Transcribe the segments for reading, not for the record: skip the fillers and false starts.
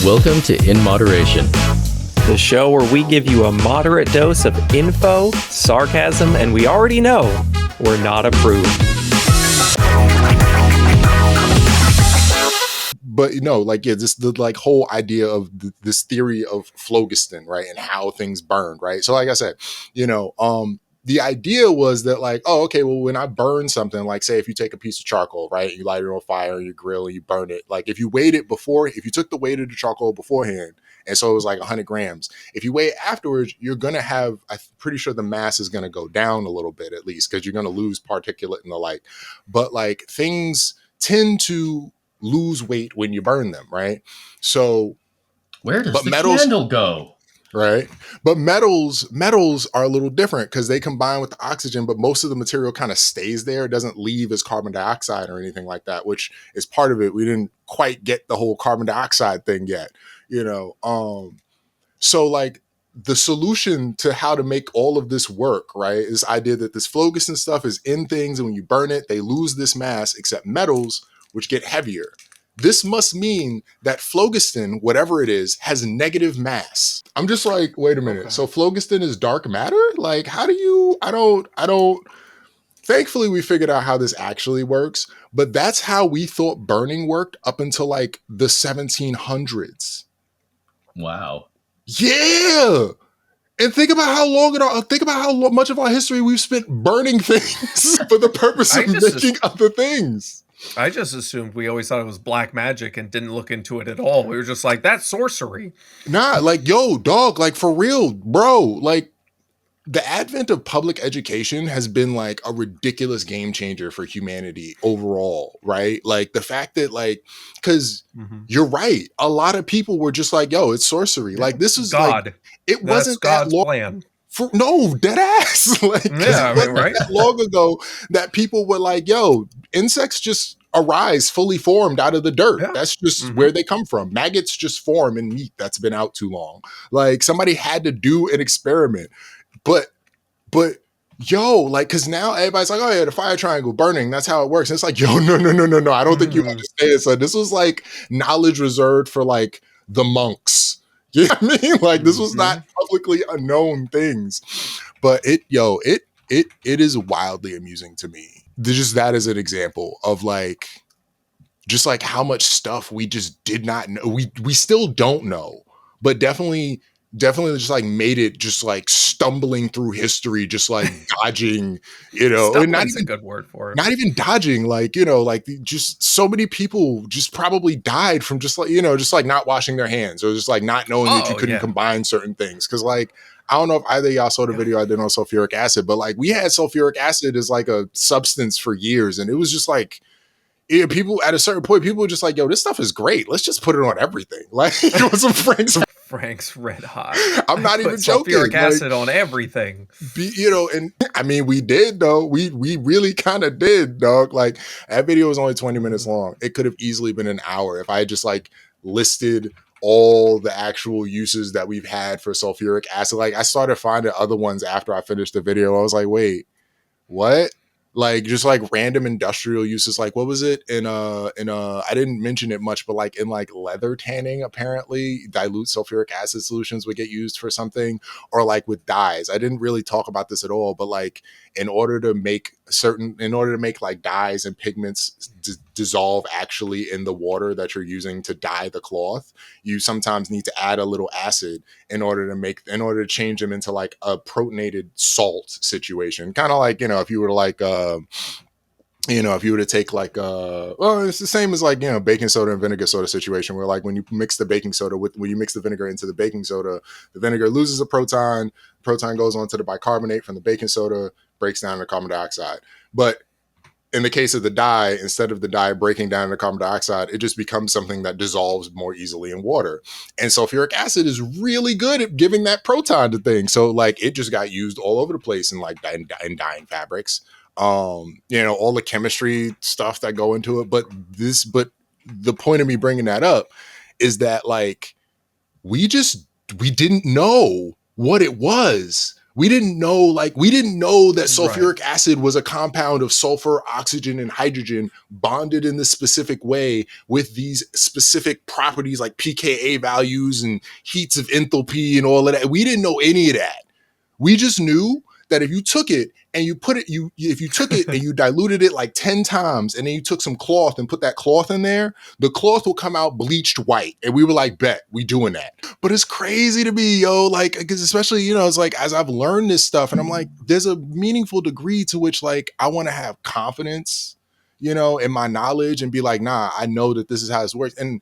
Welcome to In Moderation, the show where we give you a moderate dose of info, sarcasm, and we already know we're not approved. But this the whole idea of this theory of phlogiston, right, and how things burn, right? So like I said, the idea was that when I burn something, like say if you take a piece of charcoal, right, you light it on fire on your grill and you burn it, like if you took the weight of the charcoal beforehand, and so it was like 100 grams, if you weigh it afterwards, you're gonna have, I'm pretty sure the mass is gonna go down a little bit at least, because you're gonna lose particulate and the like. But like things tend to lose weight when you burn them, right? So where does the candle go? Right. But metals are a little different because they combine with the oxygen, but most of the material kind of stays there. It doesn't leave as carbon dioxide or anything like that, which is part of it. We didn't quite get the whole carbon dioxide thing yet, So like the solution to how to make all of this work, right, is the idea that this phlogiston stuff is in things, and when you burn it, they lose this mass, except metals, which get heavier. This must mean that phlogiston, whatever it is, has negative mass. I'm just like, wait a minute. Okay. So phlogiston is dark matter? Like, how do you, I don't, thankfully we figured out how this actually works, but that's how we thought burning worked up until like the 1700s. Wow. Yeah. And think about how much of our history we've spent burning things for the purpose of making other things. I just assumed we always thought it was black magic and didn't look into it at all. We were just like, that's sorcery. Nah, like, yo, dog, like for real, bro. Like the advent of public education has been like a ridiculous game changer for humanity overall, right? Like the fact that because you're right. A lot of people were just like, yo, it's sorcery. Like this is God. It wasn't God's that long. Plan. Dead ass. Right? That long ago that people were like, yo, insects just arise fully formed out of the dirt. Yeah. That's just where they come from. Maggots just form in meat that's been out too long. Like somebody had to do an experiment. But yo, like, because now everybody's like, oh yeah, the fire triangle burning, that's how it works. And it's like, yo, no. I don't think you understand. So this was like knowledge reserved for like the monks. You know what I mean? Like this was not publicly unknown things, but it is wildly amusing to me. Just that as an example of just how much stuff we just did not know. We still don't know, but definitely just made it just stumbling through history, just dodging, and not even a good word for it. Not even dodging, just so many people just probably died from just not washing their hands, or just not knowing that you couldn't combine certain things. Cause I don't know if either of y'all saw the video I did on sulfuric acid, but we had sulfuric acid as a substance for years. And it was just people at a certain point, people were just like, yo, this stuff is great. Let's just put it on everything. It was some Frank's red hot. I'm not even joking. Sulfuric acid on everything. And I mean, we did though. We really kind of did, dog. That video was only 20 minutes long. It could have easily been an hour if I had just listed all the actual uses that we've had for sulfuric acid. I started finding other ones after I finished the video. I was like, wait, what? Just random industrial uses. What was it in I didn't mention it much, but in leather tanning, apparently dilute sulfuric acid solutions would get used for something, or with dyes. I didn't really talk about this at all, but in order to make dyes and pigments dissolve actually in the water that you're using to dye the cloth, you sometimes need to add a little acid in order to change them into a protonated salt situation. Kind of if you were to if you were to take it's the same as baking soda and vinegar soda situation, where when you mix the baking soda when you mix the vinegar into the baking soda, the vinegar loses a proton goes onto the bicarbonate from the baking soda, breaks down into carbon dioxide. But in the case of the dye, instead of the dye breaking down into carbon dioxide, it just becomes something that dissolves more easily in water. And sulfuric acid is really good at giving that proton to things. So it just got used all over the place in in dyeing fabrics. All the chemistry stuff that go into it. But the point of me bringing that up is that we didn't know what it was We didn't know that sulfuric acid was a compound of sulfur, oxygen, and hydrogen bonded in this specific way with these specific properties like pKa values and heats of enthalpy and all of that. We didn't know any of that. We just knew that if you took it and you put it, if you took it and you diluted it like 10 times and then you took some cloth and put that cloth in there, the cloth will come out bleached white. And we were like, bet, we doing that. But it's crazy to me, yo, like, because especially, you know, it's like, as I've learned this stuff and I'm like, there's a meaningful degree to which like, I want to have confidence, you know, in my knowledge and be like, nah, I know that this is how this works. And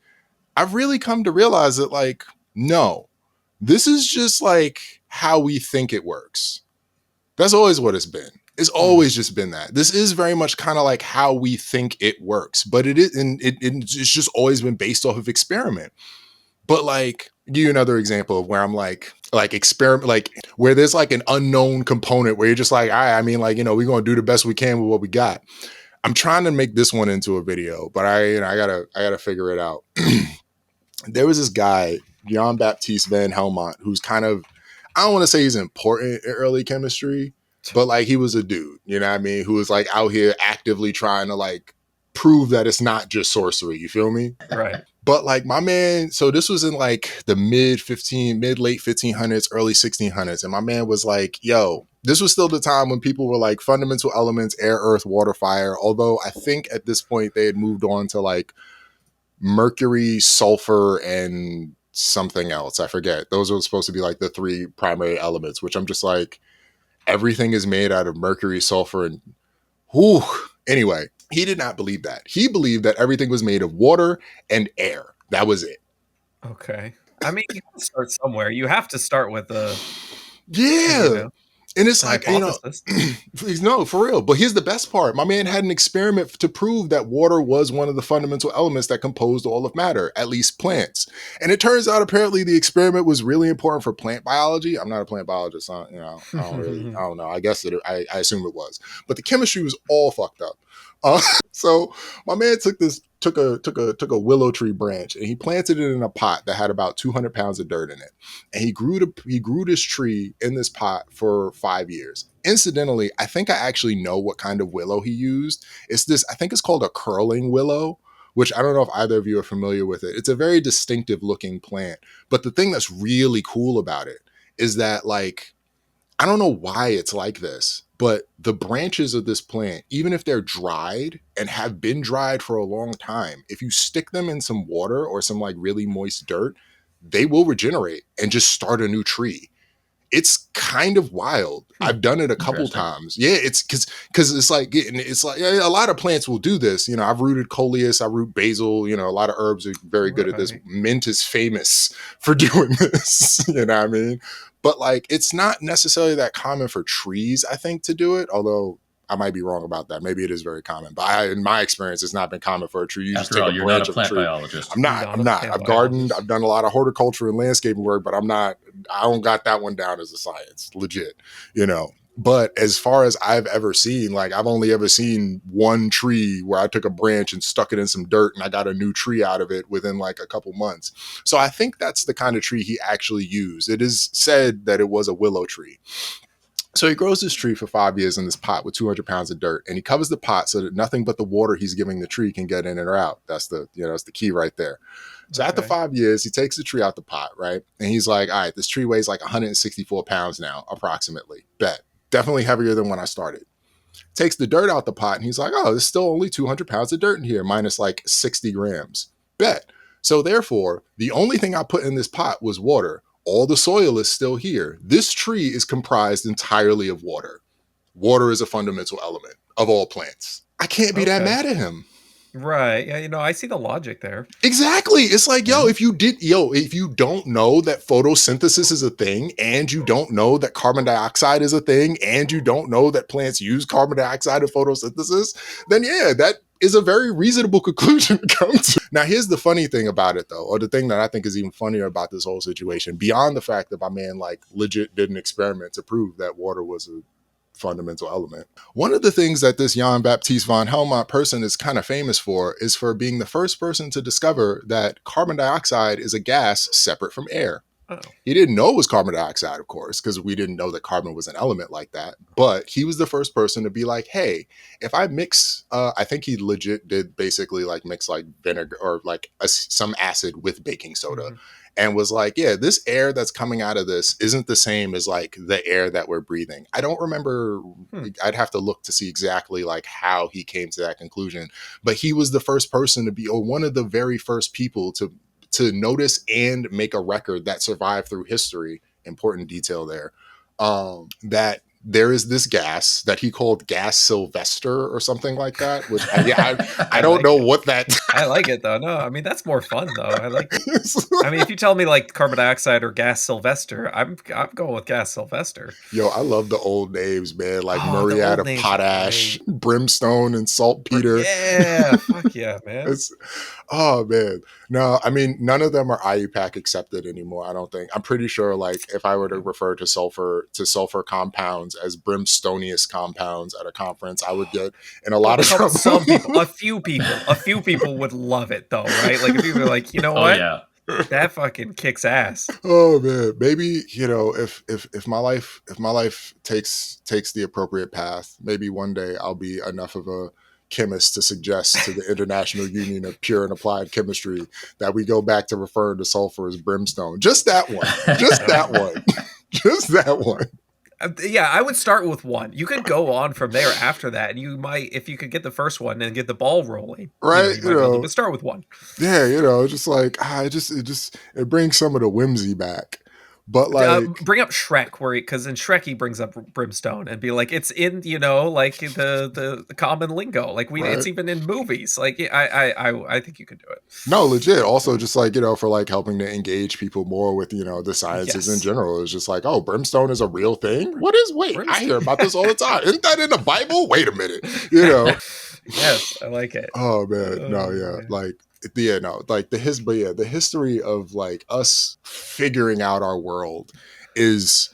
I've really come to realize that like, no, this is just like how we think it works. That's always what it's been. It's always just been that. This is very much kind of like how we think it works, but it is, and it's just always been based off of experiment. But like, give you another example of where I'm like experiment, like where there's like an unknown component where you're just like, all right, I mean, like, you know, we're going to do the best we can with what we got. I'm trying to make this one into a video, but I gotta figure it out. There was this guy, Jan-Baptiste Van Helmont, who's kind of, I don't want to say he's important in early chemistry, but like he was a dude, you know what I mean? Who was like out here actively trying to like prove that it's not just sorcery. You feel me? Right. But like my man, so this was in like the late 1500s, early 1600s. And my man was like, yo, this was still the time when people were like fundamental elements, air, earth, water, fire. Although I think at this point they had moved on to like mercury, sulfur, and something else. I forget. Those were supposed to be like the three primary elements, which I'm just like, everything is made out of mercury, sulfur, and whew. Anyway, he did not believe that. He believed that everything was made of water and air. That was it. Okay. I mean, you can start somewhere. You have to start with yeah. You know, and it's like, you know, no, for real. But here's the best part. My man had an experiment to prove that water was one of the fundamental elements that composed all of matter, at least plants. And it turns out apparently the experiment was really important for plant biology. I'm not a plant biologist, so, you know, I don't know. I guess I assume it was. But the chemistry was all fucked up. So my man took a willow tree branch and he planted it in a pot that had about 200 pounds of dirt in it. And he grew this tree in this pot for 5 years. Incidentally, I think I actually know what kind of willow he used. I think it's called a curling willow, which I don't know if either of you are familiar with it. It's a very distinctive looking plant. But the thing that's really cool about it is that, like, I don't know why it's like this, but the branches of this plant, even if they're dried and have been dried for a long time, if you stick them in some water or some like really moist dirt, they will regenerate and just start a new tree. It's kind of wild. I've done it a couple times. Yeah, it's because it's like a lot of plants will do this. You know, I've rooted coleus, I root basil. You know, a lot of herbs are very good at this. Mint is famous for doing this. You know what I mean? But like, it's not necessarily that common for trees, I think, to do it. Although I might be wrong about that. Maybe it is very common. But in my experience, it's not been common for a tree. You just take a branch of a tree. Biologist. I'm not. I've gardened. I've done a lot of horticulture and landscaping work, but I'm not. I don't got that one down as a science, legit. You know. But as far as I've ever seen, like I've only ever seen one tree where I took a branch and stuck it in some dirt and I got a new tree out of it within like a couple months. So I think that's the kind of tree he actually used. It is said that it was a willow tree. So he grows this tree for 5 years in this pot with 200 pounds of dirt, and he covers the pot so that nothing but the water he's giving the tree can get in or out. That's that's the key right there. So after 5 years, he takes the tree out the pot, right? And he's like, all right, this tree weighs like 164 pounds now, approximately. Bet. Definitely heavier than when I started. Takes the dirt out the pot and he's like, oh, there's still only 200 pounds of dirt in here, minus like 60 grams. Bet. So therefore, the only thing I put in this pot was water. All the soil is still here. This tree is comprised entirely of water. Water is a fundamental element of all plants. I can't be that mad at him. Right. Yeah, you know, I see the logic there. Exactly. It's like, if you don't know that photosynthesis is a thing, and you don't know that carbon dioxide is a thing, and you don't know that plants use carbon dioxide in photosynthesis, then yeah, that is a very reasonable conclusion to come to. Now, here's the funny thing about it, though, or the thing that I think is even funnier about this whole situation, beyond the fact that my man like legit did an experiment to prove that water was a fundamental element. One of the things that this Jan-Baptiste Van Helmont person is kind of famous for is for being the first person to discover that carbon dioxide is a gas separate from air. Oh. He didn't know it was carbon dioxide, of course, because we didn't know that carbon was an element like that. But he was the first person to be like, hey, if I mix, I think he legit did basically like mix like vinegar or like some acid with baking soda. And was like, yeah, this air that's coming out of this isn't the same as like the air that we're breathing. I don't remember. I'd have to look to see exactly like how he came to that conclusion. But he was the first person to be, or one of the very first people to notice and make a record that survived through history. Important detail there. That there is this gas that he called gas Sylvester or something like that, which I don't know what that. I like it though. No, I mean, that's more fun though. I like it. I mean, if you tell me like carbon dioxide or gas Sylvester, I'm going with gas Sylvester. Yo, I love the old names, man. Like muriate of potash, brimstone, and saltpeter. Yeah, fuck yeah, man. Oh man, no, I mean none of them are IUPAC accepted anymore. I don't think. I'm pretty sure, like, if I were to refer to sulfur compounds as brimstonious compounds at a conference, I would get in a lot of trouble. Some people, a few people would love it though, right? Like if you were like, you know what? Yeah. That fucking kicks ass. Oh man, maybe if my life takes the appropriate path, maybe one day I'll be enough of a chemist to suggest to the International Union of Pure and Applied Chemistry that we go back to referring to sulfur as brimstone. Just that one. Just that one. Just that one. Yeah, I would start with one. You could go on from there after that, and you might, if you could get the first one and get the ball rolling, right? But start with one. Yeah, just like it brings some of the whimsy back. But like, bring up Shrek, because in Shrek he brings up brimstone and be like, it's in like the common lingo, like it's even in movies. Like I think you could do it. No, legit. Also, just like for like helping to engage people more with the sciences in general. It's just like, oh, brimstone is a real thing. What is? Wait, I hear about this all the time. Isn't that in the Bible? Wait a minute. Yes, I like it. Oh man, no, yeah, man. Like. Yeah, no, like the history of like us figuring out our world is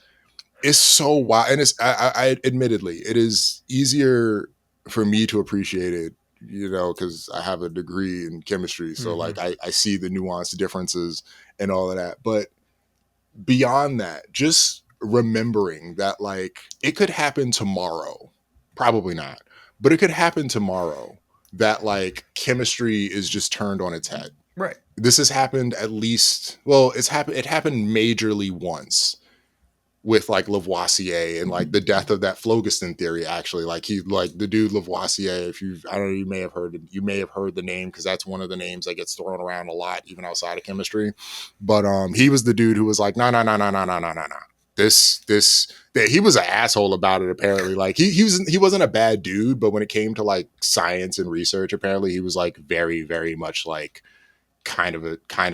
so wild, and it's I admittedly it is easier for me to appreciate it, because I have a degree in chemistry, so like I see the nuanced differences and all of that. But beyond that, just remembering that like it could happen tomorrow, probably not, but it could happen tomorrow. That like chemistry is just turned on its head. Right. This has happened at least, well, it happened majorly once with like Lavoisier and like the death of that Phlogiston theory, actually. Like the dude Lavoisier, you may have heard the name, because that's one of the names that gets thrown around a lot, even outside of chemistry. But he was the dude who was like, no. He was an asshole about it, apparently. Like he wasn't a bad dude, but when it came to like science and research, apparently he was like very, very much like kind of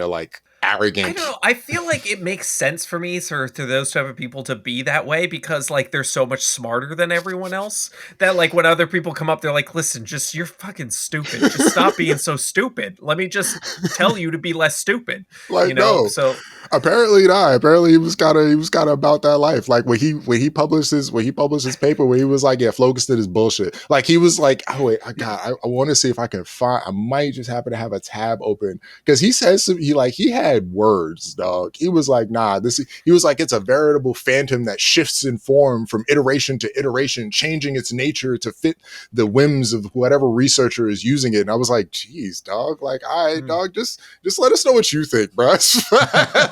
like arrogant. I don't know. I feel like it makes sense for me to those type of people to be that way, because like they're so much smarter than everyone else that like when other people come up, they're like, listen, you're fucking stupid. Just stop being so stupid. Let me just tell you to be less stupid. Like, no. So apparently not. Apparently he was kind of about that life. Like when he published his paper where he was like, yeah, Phlogiston is bullshit. Like he was like, oh wait, I want to see if I can find. I might just happen to have a tab open, because he says he had words, dog. He was like, he was like, it's a veritable phantom that shifts in form from iteration to iteration, changing its nature to fit the whims of whatever researcher is using it. And I was like, geez, dog, like, all right, dog, just let us know what you think, bro.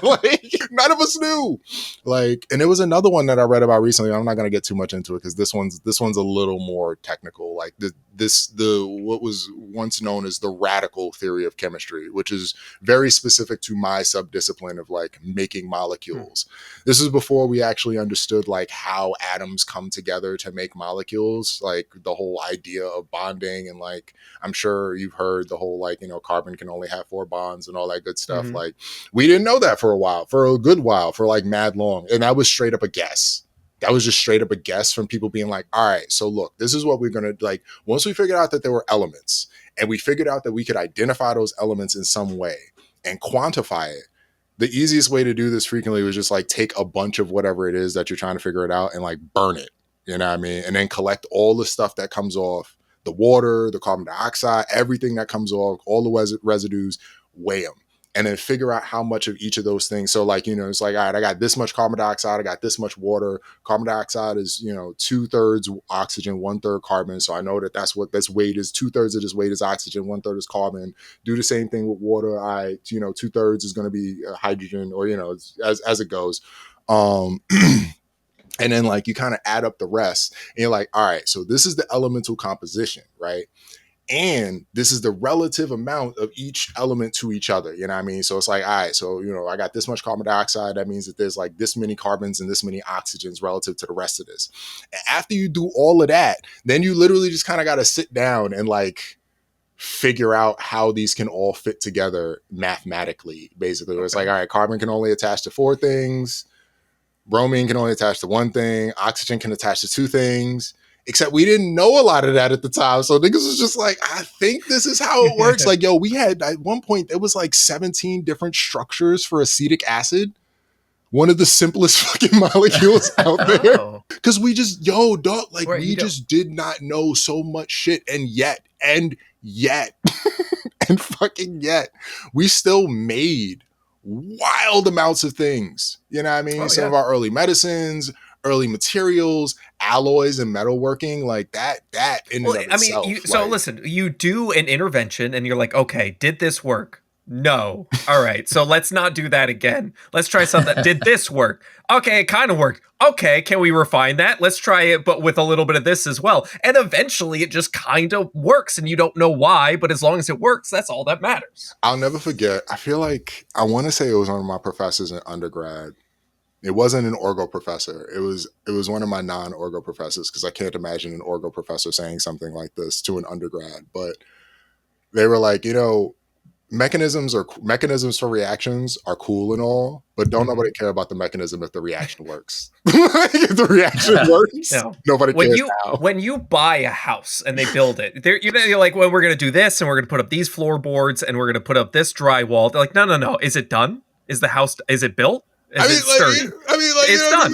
Like, none of us knew. Like, and it was another one that I read about recently. I'm not going to get too much into it, because this one's a little more technical. Like what was once known as the radical theory of chemistry, which is very specific to my subdiscipline of like making molecules. This is before we actually understood like how atoms come together to make molecules, like the whole idea of bonding, and like I'm sure you've heard the whole like carbon can only have 4 bonds and all that good stuff. Like we didn't know that for a good while, for like mad long, and that was straight up a guess. That was just straight up a guess from people being like, all right, so look, this is what we're going to like. Once we figured out that there were elements, and we figured out that we could identify those elements in some way and quantify it, the easiest way to do this frequently was just like take a bunch of whatever it is that you're trying to figure it out and like burn it, you know what I mean? And then collect all the stuff that comes off, the water, the carbon dioxide, everything that comes off, all the residues, weigh them. and then figure out how much of each of those things. So like, it's like, all right, I got this much carbon dioxide, I got this much water. Carbon dioxide is, 2/3 oxygen, 1/3 carbon. So I know that that's what this weight is. 2/3 of this weight is oxygen, 1/3 is carbon. Do the same thing with water. 2/3 is going to be hydrogen, or, as it goes. And then like you kind of add up the rest and you're like, all right, so this is the elemental composition, right? And this is the relative amount of each element to each other. You know what I mean? So it's like, all right, so, I got this much carbon dioxide. That means that there's like this many carbons and this many oxygens relative to the rest of this. And after you do all of that, then you literally just kind of got to sit down and like figure out how these can all fit together mathematically, basically. Where it's like, all right, carbon can only attach to 4 things. Bromine can only attach to 1 thing. Oxygen can attach to 2 things. Except we didn't know a lot of that at the time. So niggas was just like, I think this is how it works. Like, yo, we had at one point, there was like 17 different structures for acetic acid. One of the simplest fucking molecules out there. Because we just, dog, like we just did not know so much shit. And yet, and fucking yet, we still made wild amounts of things. You know what I mean? Some of our early medicines, early materials, alloys and metalworking, like that in and of itself. So listen, you do an intervention and you're like, okay, did this work? No. All right, so let's not do that again. Let's try something. Did this work? Okay, it kind of worked. Okay, can we refine that? Let's try it, but with a little bit of this as well. And eventually it just kind of works and you don't know why, but as long as it works, that's all that matters. I'll never forget. I feel like, I want to say it was one of my professors in undergrad. It wasn't an orgo professor. It was one of my non-orgo professors, because I can't imagine an orgo professor saying something like this to an undergrad. But they were like, mechanisms for reactions are cool and all, but don't nobody care about the mechanism if the reaction works. If the reaction works, nobody cares how. When you buy a house and they build it, you're like, well, we're going to do this and we're going to put up these floorboards and we're going to put up this drywall. They're like, no. Is it done? Is it built? It's done.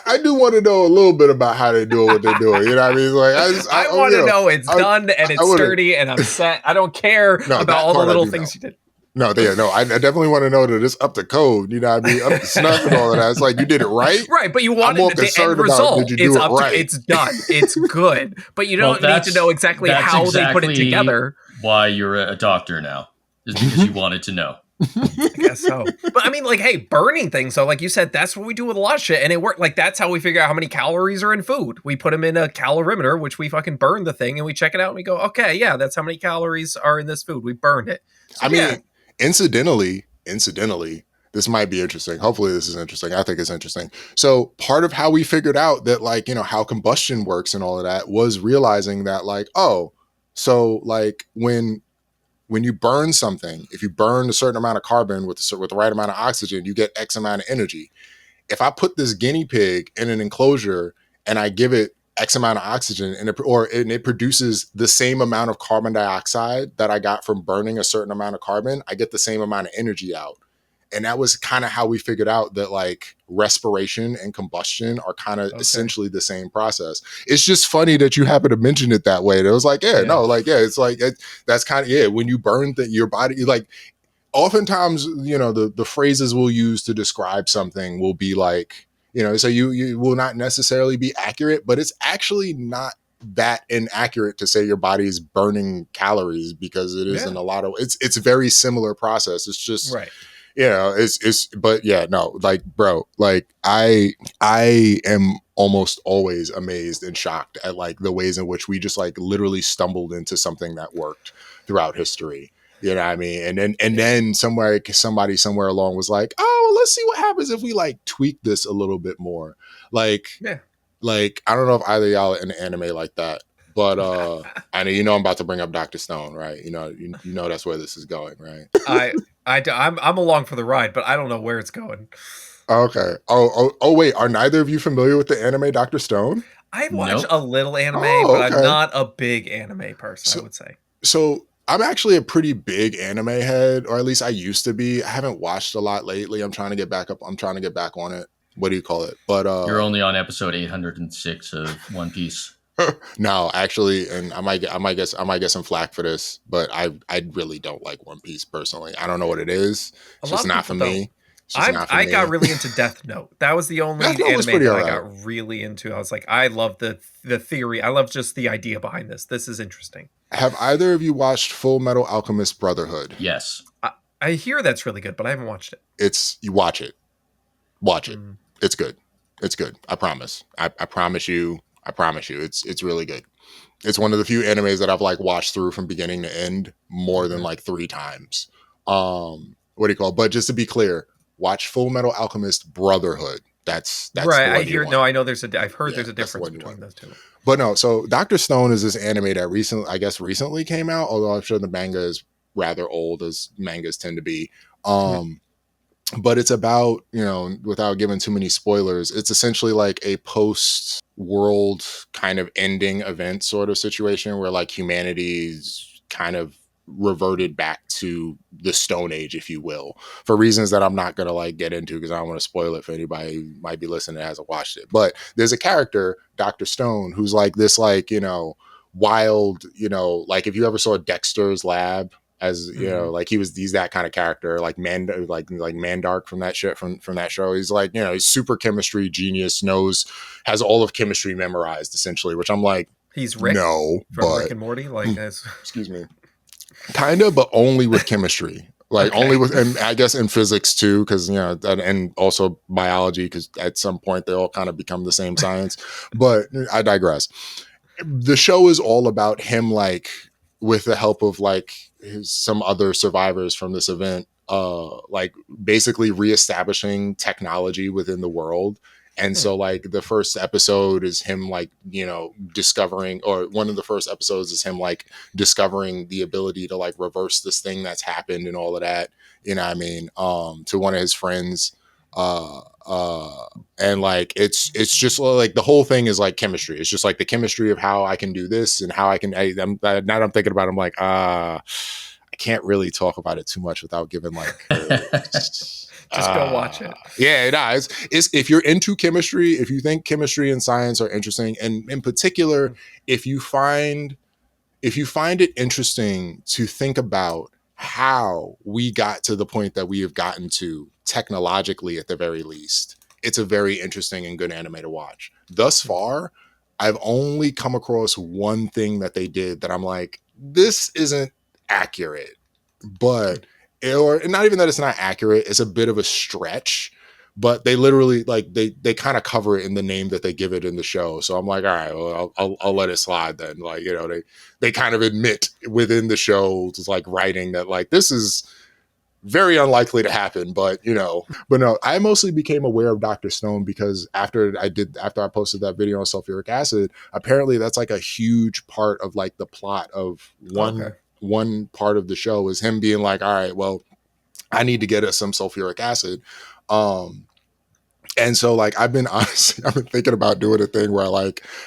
I do want to know a little bit about how they do what they're doing. You know what I mean? Like I want to know it's done and it's sturdy and I'm set. I don't care about all the little things you did. No, I definitely want to know that it's up to code. You know what I mean? Up to snuff and all of that. It's like, you did it right. Right, but you want the end result. It's done. It's good. But you don't need to know exactly how they put it together. Why you're a doctor now is because you wanted to know. I guess so. But I mean, like, hey, burning things, though, like you said, that's what we do with a lot of shit, and it worked. Like, that's how we figure out how many calories are in food. We put them in a calorimeter, which we fucking burn the thing, and we check it out, and we go, okay, yeah, that's how many calories are in this food. We burned it. So, incidentally, this might be interesting. Hopefully this is interesting. I think it's interesting. So part of how we figured out that, like, how combustion works and all of that was realizing that, like, so like when you burn something, if you burn a certain amount of carbon with the right amount of oxygen, you get X amount of energy. If I put this guinea pig in an enclosure and I give it X amount of oxygen and it produces the same amount of carbon dioxide that I got from burning a certain amount of carbon, I get the same amount of energy out. And that was kind of how we figured out that, like, respiration and combustion are kind of essentially the same process. It's just funny that you happen to mention it that way. It was like, it's like, that's kind of, when you burn your body, like, oftentimes, the phrases we'll use to describe something will be like, so you will not necessarily be accurate, but it's actually not that inaccurate to say your body is burning calories, because it is in a lot of, it's a very similar process. It's just, right. But yeah, no, like, bro, like I am almost always amazed and shocked at, like, the ways in which we just, like, literally stumbled into something that worked throughout history. You know what I mean? And then somebody somewhere along was like, oh, let's see what happens if we, like, tweak this a little bit more. Like, like, I don't know if either of y'all are in anime like that. But I know I'm about to bring up Dr. Stone, right? You know that's where this is going, right? I'm along for the ride, but I don't know where it's going. Okay. Oh, wait. Are neither of you familiar with the anime Dr. Stone? I've watched a little anime, but I'm not a big anime person, I would say. So I'm actually a pretty big anime head, or at least I used to be. I haven't watched a lot lately. I'm trying to get back on it. What do you call it? But you're only on episode 806 of One Piece. No, actually, and I might get some flack for this, but I really don't like One Piece personally. I don't know what it is. A It's lot just of not for people don't. me. It's just not for I got me. really into Death Note. That was the Death only Note was anime pretty that I alright. got really into. I was like, I love the theory. I love just the idea behind this. This is interesting. Have either of you watched Full Metal Alchemist Brotherhood? Yes. I hear that's really good, but I haven't watched it. You watch it. Watch it. Mm. It's good. It's good. I promise. I promise you. I promise you. It's really good. It's one of the few animes that I've like watched through from beginning to end more than Okay. like 3 times. What do you call it? But just to be clear, watch Full Metal Alchemist Brotherhood. That's Right. the I one you hear. No, want. I know there's a. I've heard Yeah, there's a that's the difference one you between want. those two. But no, so Dr. Stone is this anime that recently came out, although I'm sure the manga is rather old as mangas tend to be. But it's about, without giving too many spoilers, it's essentially like a post world kind of ending event sort of situation where like humanity's kind of reverted back to the Stone Age, if you will, for reasons that I'm not going to like get into because I don't want to spoil it for anybody who might be listening that hasn't watched it. But there's a character, Dr. Stone, who's like this, like, wild, like if you ever saw Dexter's Lab, as like he's that kind of character, like Mandark from that shit from that show. He's like, he's super chemistry genius, has all of chemistry memorized essentially, which I'm like, He's Rick no, from Rick but and Morty. Like, as excuse me, kind of, but only with chemistry. Like Okay. only with, and I guess in physics too, because and also biology, because at some point they all kind of become the same science. But I digress. The show is all about him, like with the help of like some other survivors from this event, like basically reestablishing technology within the world. And so like the first episode is him like, discovering, or one of the first episodes is him like discovering the ability to like reverse this thing that's happened and all of that, what I mean, to one of his friends. Uh and like it's just like the whole thing is like chemistry. It's just like the chemistry of how I can do this and how I can now that I'm thinking about it, I'm like I can't really talk about it too much without giving like just go watch it. Yeah, it's if you're into chemistry, if you think chemistry and science are interesting, and in particular if you find it interesting to think about how we got to the point that we have gotten to technologically, at the very least, it's a very interesting and good anime to watch. Thus far, I've only come across one thing that they did that I'm like, this isn't accurate, but or not even that it's not accurate, it's a bit of a stretch. But they literally like they kind of cover it in the name that they give it in the show. So I'm like, all right, well, I'll let it slide then. Like, they kind of admit within the show, just like writing that like this is very unlikely to happen, but no, I mostly became aware of Dr. Stone because after I posted that video on sulfuric acid, apparently that's like a huge part of like the plot of one part of the show is him being like, all right, well, I need to get us some sulfuric acid. And so like I've been thinking about doing a thing where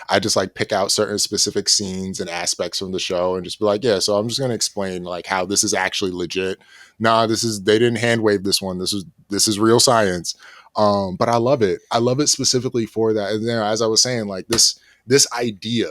I just like pick out certain specific scenes and aspects from the show and just be like, yeah, so I'm just going to explain like how this is actually legit. Nah, they didn't hand wave this one. This is real science. But I love it. I love it specifically for that. And then as I was saying, like this idea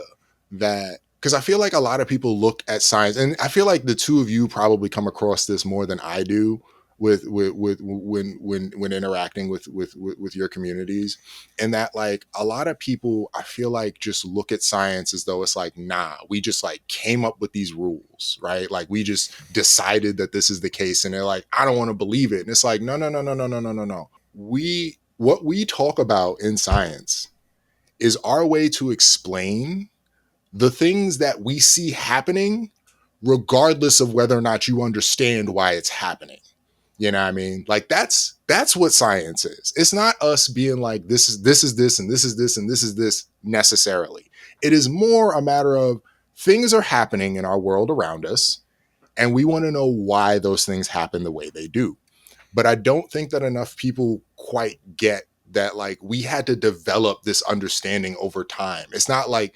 that, because I feel like a lot of people look at science, and I feel like the two of you probably come across this more than I do with when interacting with your communities, and that like a lot of people I feel like just look at science as though it's like, nah, we just like came up with these rules, right? Like we just decided that this is the case, and they're like, I don't want to believe it. And it's like, no. What we talk about in science is our way to explain the things that we see happening, regardless of whether or not you understand why it's happening. You know what I mean? Like that's what science is. It's not us being like this is this and this is this and this is this necessarily. It is more a matter of things are happening in our world around us, and we want to know why those things happen the way they do. But I don't think that enough people quite get that like we had to develop this understanding over time. It's not like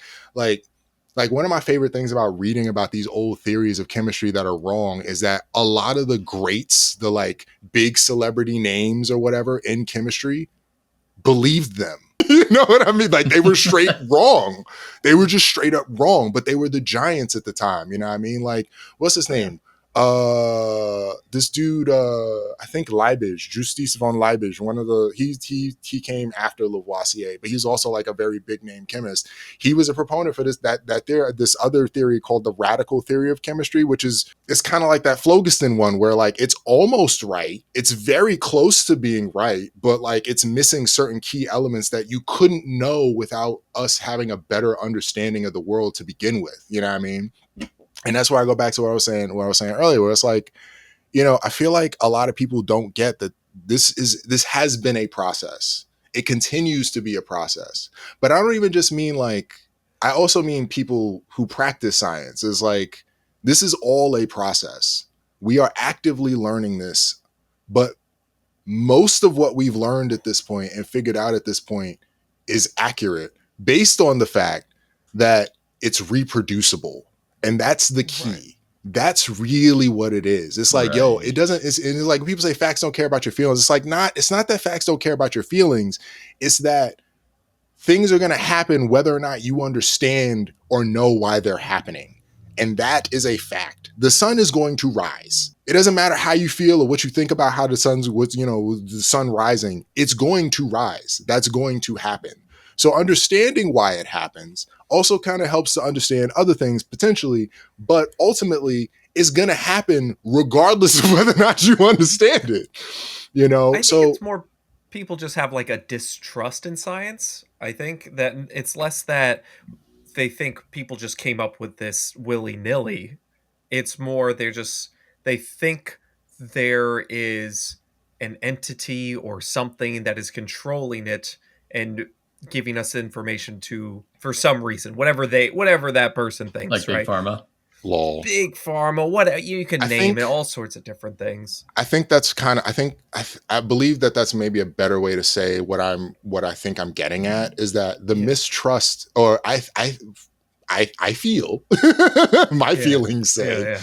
one of my favorite things about reading about these old theories of chemistry that are wrong is that a lot of the greats, the like big celebrity names or whatever in chemistry, believed them. You know what I mean? Like they were straight wrong. They were just straight up wrong, but they were the giants at the time. You know what I mean? Like, what's his name? This dude, I think Liebig, Justus von Liebig, one of the he came after Lavoisier, but he's also like a very big name chemist. He was a proponent for this this other theory called the radical theory of chemistry, which is it's kind of like that Phlogiston one where like it's almost right, it's very close to being right, but like it's missing certain key elements that you couldn't know without us having a better understanding of the world to begin with. You know what I mean? And that's where I go back to what I was saying earlier, where it's like, you know, I feel like a lot of people don't get that this has been a process. It continues to be a process. But I don't even just mean like, I also mean people who practice science is like, this is all a process. We are actively learning this, but most of what we've learned at this point and figured out at this point is accurate based on the fact that it's reproducible. And that's the key. Right. That's really what it is. It's like, yo, it doesn't, it's like when people say facts don't care about your feelings. It's like, it's not that facts don't care about your feelings. It's that things are going to happen whether or not you understand or know why they're happening. And that is a fact. The sun is going to rise. It doesn't matter how you feel or what you think about how the sun rising. It's going to rise. That's going to happen. So understanding why it happens also kind of helps to understand other things potentially, but ultimately it's going to happen regardless of whether or not you understand it. You know, I think it's more people just have like a distrust in science. I think that it's less that they think people just came up with this willy-nilly. It's more they think there is an entity or something that is controlling it and giving us information for some reason, whatever that person thinks, like big right? pharma, lol, big pharma, whatever you can name it, all sorts of different things. I think that's kind of, I believe that that's maybe a better way to say what I think I'm getting at is that the mistrust, or I feel my feelings say,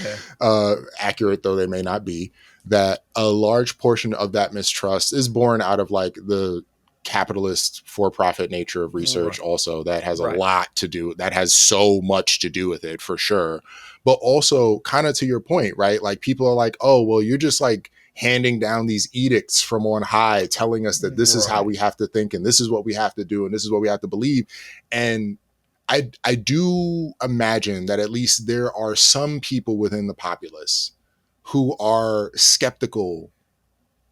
accurate though they may not be, that a large portion of that mistrust is born out of like the capitalist for-profit nature of research. Also that has a lot to do, that has so much to do with it for sure. But also kind of to your point, right? Like people are like, oh, well, you're just like handing down these edicts from on high telling us that this is how we have to think and this is what we have to do and this is what we have to believe. And I do imagine that at least there are some people within the populace who are skeptical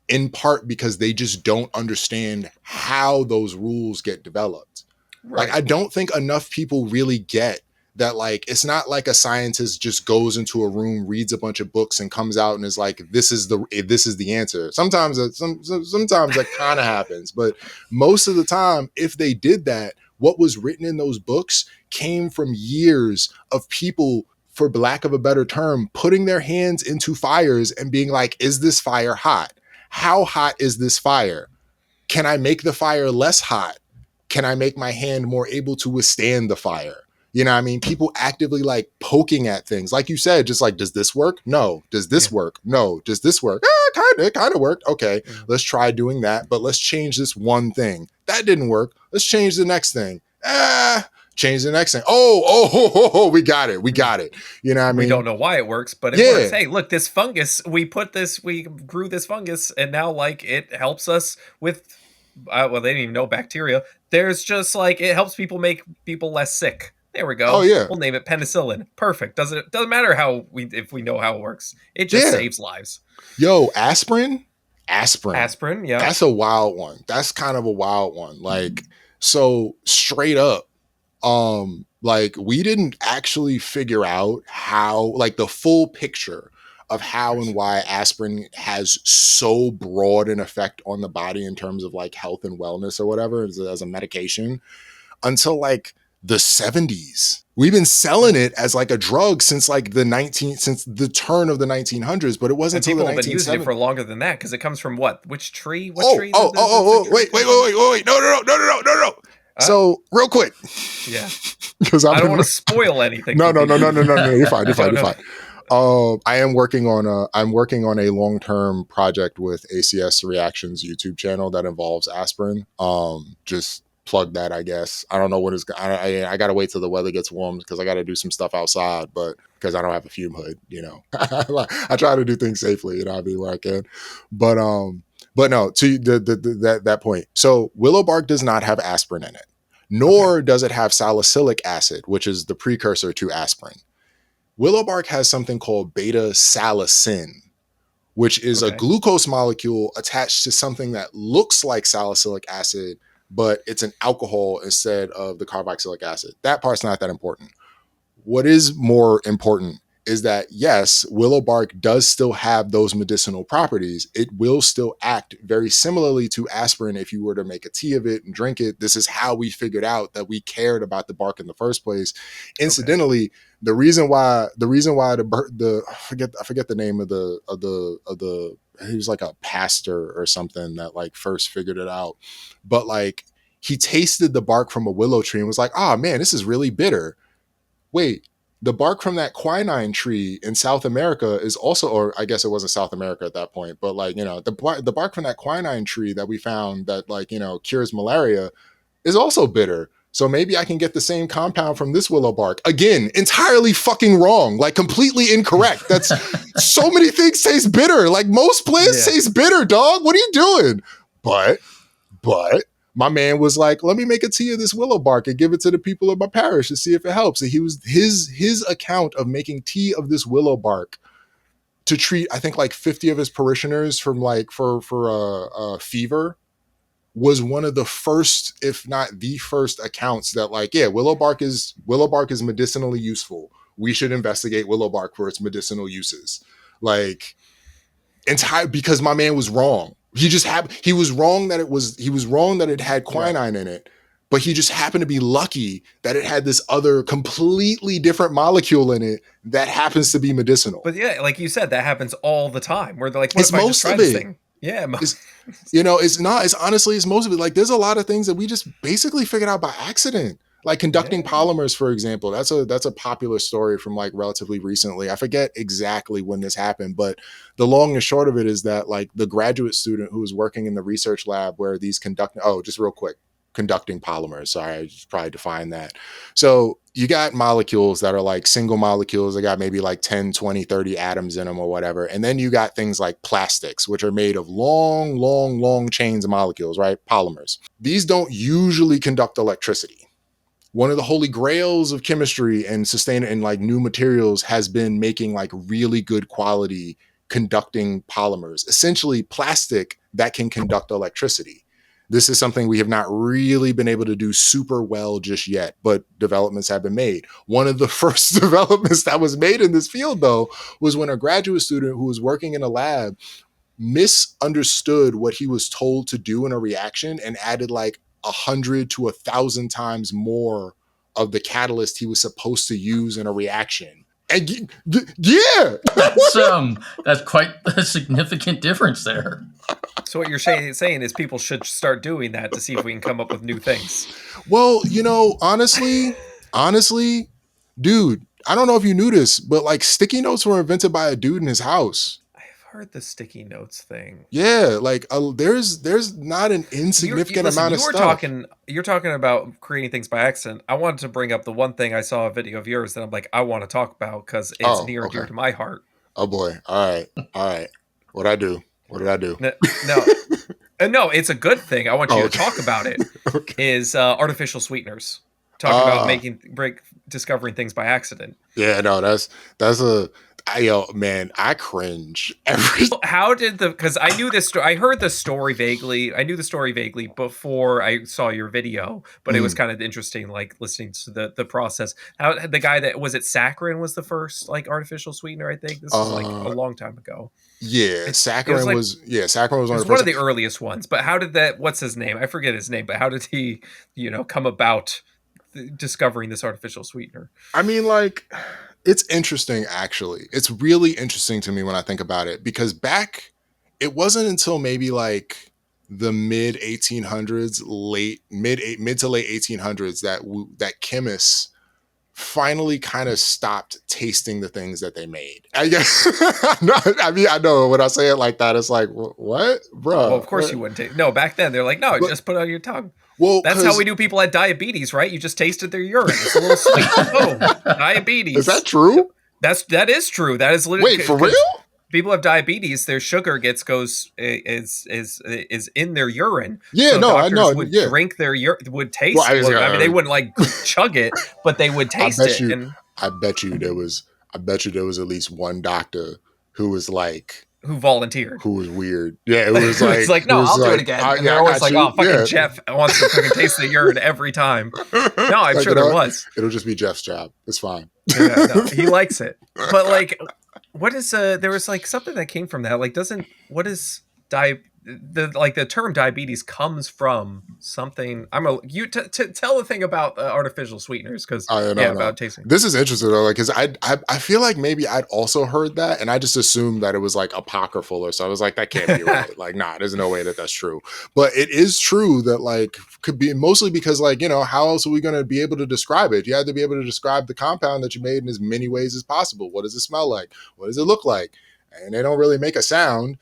in part because they just don't understand how those rules get developed. Like, I don't think enough people really get that, like, it's not like a scientist just goes into a room, reads a bunch of books and comes out and is like, this is the answer. Sometimes that kind of happens, but most of the time, if they did that, what was written in those books came from years of people, for lack of a better term, putting their hands into fires and being like, is this fire hot? How hot is this fire? Can I make the fire less hot? Can I make my hand more able to withstand the fire? You know what I mean? People actively like poking at things. Like you said, just like, does this work? No. Does this work? No. Does this work? It kind of worked. Okay, let's try doing that, but let's change this one thing. That didn't work. Let's change the next thing. Change the next thing. Oh, we got it. You know what I mean? We don't know why it works, but it works. Hey, look, this fungus, we grew this fungus, and now like it helps us with, well, they didn't even know bacteria. There's just like, it helps people make people less sick. There we go. Oh yeah. We'll name it penicillin. Perfect. Doesn't matter if we know how it works. It just saves lives. Yo, aspirin. Yeah. That's a wild one. That's kind of a wild one. Like, so straight up, like we didn't actually figure out how, like the full picture of how and why aspirin has so broad an effect on the body in terms of like health and wellness or whatever as a medication until like the 70s. We've been selling it as like a drug since like since the turn of the 1900s, but it wasn't until the 1970s. People have been using it for longer than that because it comes from what? Which tree? Wait, no. So real quick, because I don't want to spoil anything. No. You're fine. I'm working on a long-term project with ACS Reactions YouTube channel that involves aspirin. Just plug that, I guess. I don't know when it's. I got to wait till the weather gets warm because I got to do some stuff outside, but because I don't have a fume hood, I try to do things safely, I mean, where I can. But no, to that point. So willow bark does not have aspirin in it, nor does it have salicylic acid, which is the precursor to aspirin. Willow bark has something called beta salicin, which is a glucose molecule attached to something that looks like salicylic acid, but it's an alcohol instead of the carboxylic acid. That part's not that important. What is more important is that, yes, willow bark does still have those medicinal properties. It will still act very similarly to aspirin if you were to make a tea of it and drink it. This is how we figured out that we cared about the bark in the first place. Incidentally, the reason why the I forget the name of the he was like a pastor or something that like first figured it out, but like he tasted the bark from a willow tree and was like, oh man, this is really bitter. Wait, the bark from that quinine tree in South America is also, or I guess it wasn't South America at that point, but like, the bark from that quinine tree that we found that like, cures malaria is also bitter. So maybe I can get the same compound from this willow bark. Again, entirely fucking wrong, like completely incorrect. That's so many things taste bitter. Like most plants taste bitter, dog. What are you doing? But my man was like, let me make a tea of this willow bark and give it to the people of my parish to see if it helps. And he was his account of making tea of this willow bark to treat, I think, like 50 of his parishioners from like for fever was one of the first, if not the first, accounts that like, yeah, willow bark is medicinally useful. We should investigate willow bark for its medicinal uses. Like because my man was wrong. He was wrong that it had quinine in it, but he just happened to be lucky that it had this other completely different molecule in it that happens to be medicinal. But yeah, like you said, that happens all the time where they're like, what it's if I most just try of this it. thing? Yeah. It's not. It's honestly, it's most of it. Like there's a lot of things that we just basically figured out by accident. Like conducting polymers, for example, that's a popular story from like relatively recently. I forget exactly when this happened, but the long and short of it is that like the graduate student who was working in the research lab where these just real quick, conducting polymers. Sorry, I just probably defined that. So you got molecules that are like single molecules. They got maybe like 10, 20, 30 atoms in them or whatever. And then you got things like plastics, which are made of long chains of molecules, right? Polymers. These don't usually conduct electricity. One of the holy grails of chemistry and like new materials has been making like really good quality conducting polymers, essentially plastic that can conduct electricity. This is something we have not really been able to do super well just yet, but developments have been made. One of the first developments that was made in this field, though, was when a graduate student who was working in a lab misunderstood what he was told to do in a reaction and added like 100 to 1,000 times more of the catalyst he was supposed to use in a reaction. And that's quite a significant difference there. So what you're saying is people should start doing that to see if we can come up with new things. Well, honestly, dude, I don't know if you knew this, but like sticky notes were invented by a dude in his house. Heard the sticky notes thing. Yeah, like there's not an insignificant amount of stuff. You're talking about creating things by accident. I wanted to bring up the one thing I saw a video of yours that I'm like, I want to talk about because it's near and dear to my heart. Oh boy. All right. What did I do? No, it's a good thing. I want you to talk about it. Is artificial sweeteners. Talking about discovering things by accident. Yeah, no, I cringe every. How did because I knew this story. I heard the story vaguely. I knew the story vaguely before I saw your video, but it was kind of interesting, like listening to the process. How the guy that was it saccharin was the first like artificial sweetener. I think this was like a long time ago. Yeah, saccharin was one of the earliest ones. But how did that? What's his name? I forget his name. But how did he, come about discovering this artificial sweetener? I mean, like. It's interesting, actually. It's really interesting to me when I think about it, because it wasn't until maybe like the mid 1800s, mid to late 1800s that chemists finally kind of stopped tasting the things that they made. I guess. No, I mean, I know when I say it like that, it's like, what, bro? Well, of course you wouldn't taste. No, back then they're like, no, just put it on your tongue. Well, that's how we do people had diabetes, right? You just tasted their urine. It's a little sweet. Boom, diabetes. Is that true? That is true. That is literally. Wait, for real? People have diabetes. Their sugar is in their urine. Yeah, so no, I know. Would yeah. drink their urine. Would taste. Well, I mean, they wouldn't like chug it, but they would taste it. I bet you there was at least one doctor who was like. Who volunteered. Who was weird. Yeah, it was like... it's like, no, I'll do it again. And they're always like, oh, fucking Jeff wants to fucking taste the urine every time. No, I'm sure there was. It'll just be Jeff's job. It's fine. Yeah, no, he likes it. But like, what is... there was like something that came from that. Like, what is... the term diabetes comes from something. You tell the thing about artificial sweeteners because about tasting. This is interesting though, like because I feel like maybe I'd also heard that and I just assumed that it was like apocryphal or so. I was like, that can't be right. Like, nah, there's no way that that's true. But it is true that like could be mostly because like how else are we going to be able to describe it? You had to be able to describe the compound that you made in as many ways as possible. What does it smell like? What does it look like? And they don't really make a sound.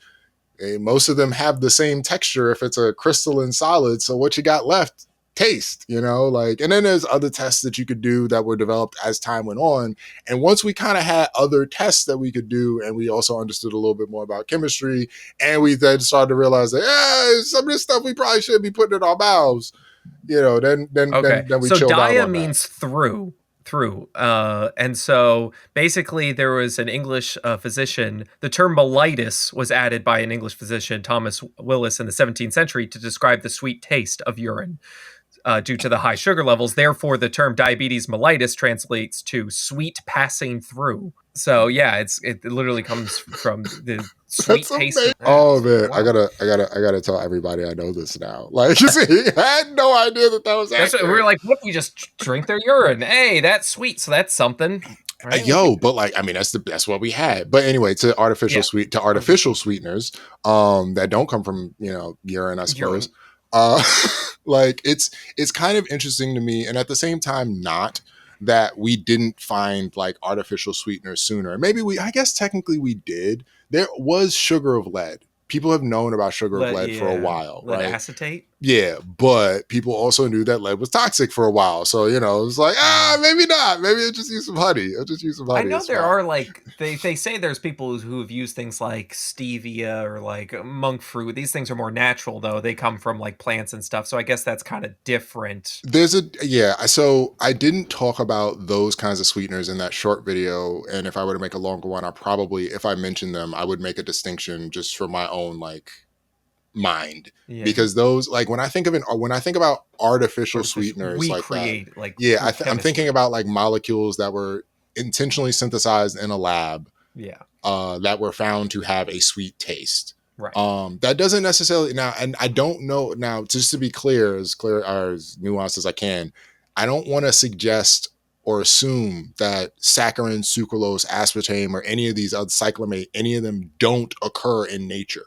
Most of them have the same texture if it's a crystalline solid. So what you got left, taste, like, and then there's other tests that you could do that were developed as time went on. And once we kind of had other tests that we could do, and we also understood a little bit more about chemistry, and we then started to realize that some of this stuff we probably shouldn't be putting in our mouths, then we chilled out. So dia means through. And so basically there was an English physician. The term mellitus was added by an English physician, Thomas Willis, in the 17th century to describe the sweet taste of urine due to the high sugar levels. Therefore, the term diabetes mellitus translates to sweet passing through. So yeah, it literally comes from the sweet taste. Oh man, wow. I gotta tell everybody I know this now. Like, you see, I had no idea that was accurate. We were like, what if we just drink their urine? Hey, that's sweet, so that's something. Right? But like, I mean, that's what we had. But anyway, to artificial sweeteners, that don't come from urine, I suppose. Like it's kind of interesting to me, and at the same time, not that we didn't find like artificial sweeteners sooner. Maybe I guess technically we did. There was sugar of lead. People have known about sugar of lead for a while, lead right? Acetate? Yeah, but people also knew that lead was toxic for a while. So, it was like, maybe not. Maybe I'll just use some honey. I know there are like, they say there's people who have used things like stevia or like monk fruit. These things are more natural though. They come from like plants and stuff. So I guess that's kind of different. So I didn't talk about those kinds of sweeteners in that short video. And if I were to make a longer one, if I mentioned them, I would make a distinction just for my own like mind, because those, like, when I think about artificial sweeteners, I'm thinking about like molecules that were intentionally synthesized in a lab, that were found to have a sweet taste. Right. That doesn't necessarily now, and I don't know now. Just to be clear as nuanced as I can, I don't want to suggest or assume that saccharin, sucralose, aspartame, or any of these other cyclamate, any of them don't occur in nature.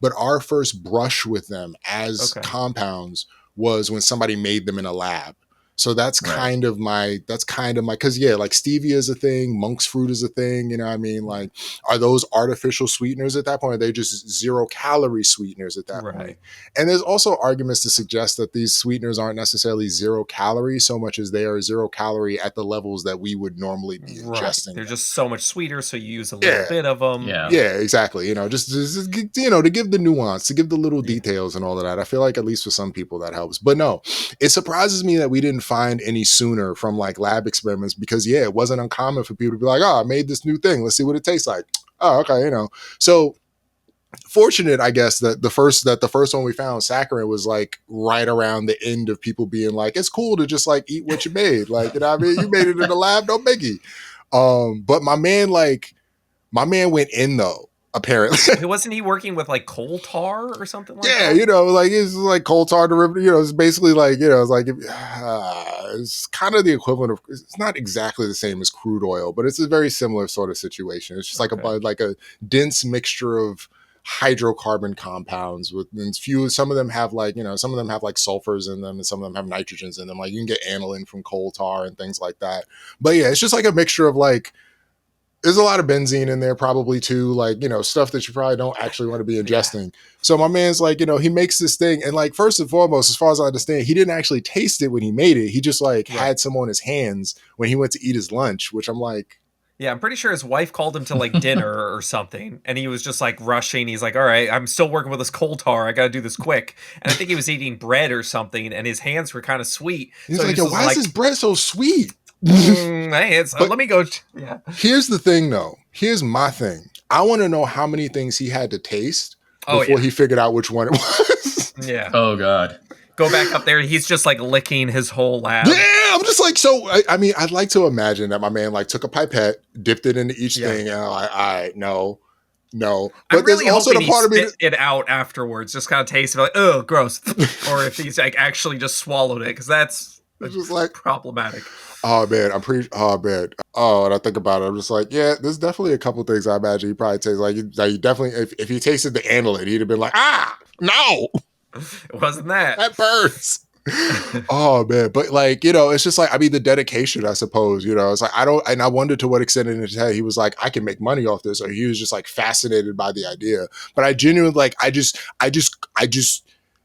But our first brush with them as compounds was when somebody made them in a lab. So that's kind of my, because like stevia is a thing, monk's fruit is a thing, what I mean? Like, are those artificial sweeteners at that point? Are they just 0-calorie sweeteners at that point? And there's also arguments to suggest that these sweeteners aren't necessarily 0 calorie so much as they are 0 calorie at the levels that we would normally be ingesting. They're just so much sweeter, so you use a little bit of them. Yeah, exactly. Just to give the nuance, to give the little details and all of that. I feel like at least for some people that helps. But no, it surprises me that we didn't find any sooner from like lab experiments, because it wasn't uncommon for people to be like, I made this new thing, let's see what it tastes like. Oh, okay, so fortunate, I guess, that the first one we found, saccharin, was like right around the end of people being like, it's cool to just like eat what you made, like, what I mean, you made it in the lab, no biggie. But my man went in though. Apparently, wasn't he working with like coal tar or something like that? Like it's like coal tar derivative. It's basically like it's like it's kind of the equivalent of. It's not exactly the same as crude oil, but it's a very similar sort of situation. It's just like a dense mixture of hydrocarbon compounds with and few. Some of them have like, some of them have like sulfurs in them, and some of them have nitrogens in them. Like you can get aniline from coal tar and things like that. But yeah, it's just like a mixture of like, there's a lot of benzene in there probably too, like, stuff that you probably don't actually want to be ingesting. So my man's like, he makes this thing, and like, first and foremost, as far as I understand, he didn't actually taste it when he made it. He just like had some on his hands when he went to eat his lunch, which I'm like, yeah, I'm pretty sure his wife called him to like dinner or something, and he was just like rushing. He's like, all right, I'm still working with this coal tar. I got to do this quick. And I think he was eating bread or something, and his hands were kind of sweet. He's like, yo, why is this bread so sweet? My hands, let me go. Yeah. Here's the thing though. Here's my thing. I want to know how many things he had to taste before he figured out which one it was. Yeah. Oh, God. Go back up there. He's just like licking his whole lab. Yeah, I'm just like, so I mean, I'd like to imagine that my man like took a pipette, dipped it into each thing, and I'm like, all right, no. But I'm really there's also hoping the part of me spit it out afterwards, just kind of taste it, like, oh, gross. Or if he's like actually just swallowed it, because that's just like problematic. Oh man, and I think about it, I'm just like, yeah, there's definitely a couple things I imagine he probably tastes like he definitely, if he tasted the aniline, he'd have been like, no. It wasn't that. That burns. Oh man, but like, it's just like, I mean, the dedication, I suppose, it's like, I wonder to what extent in his head he was like, I can make money off this, or he was just like fascinated by the idea. But I genuinely like, I just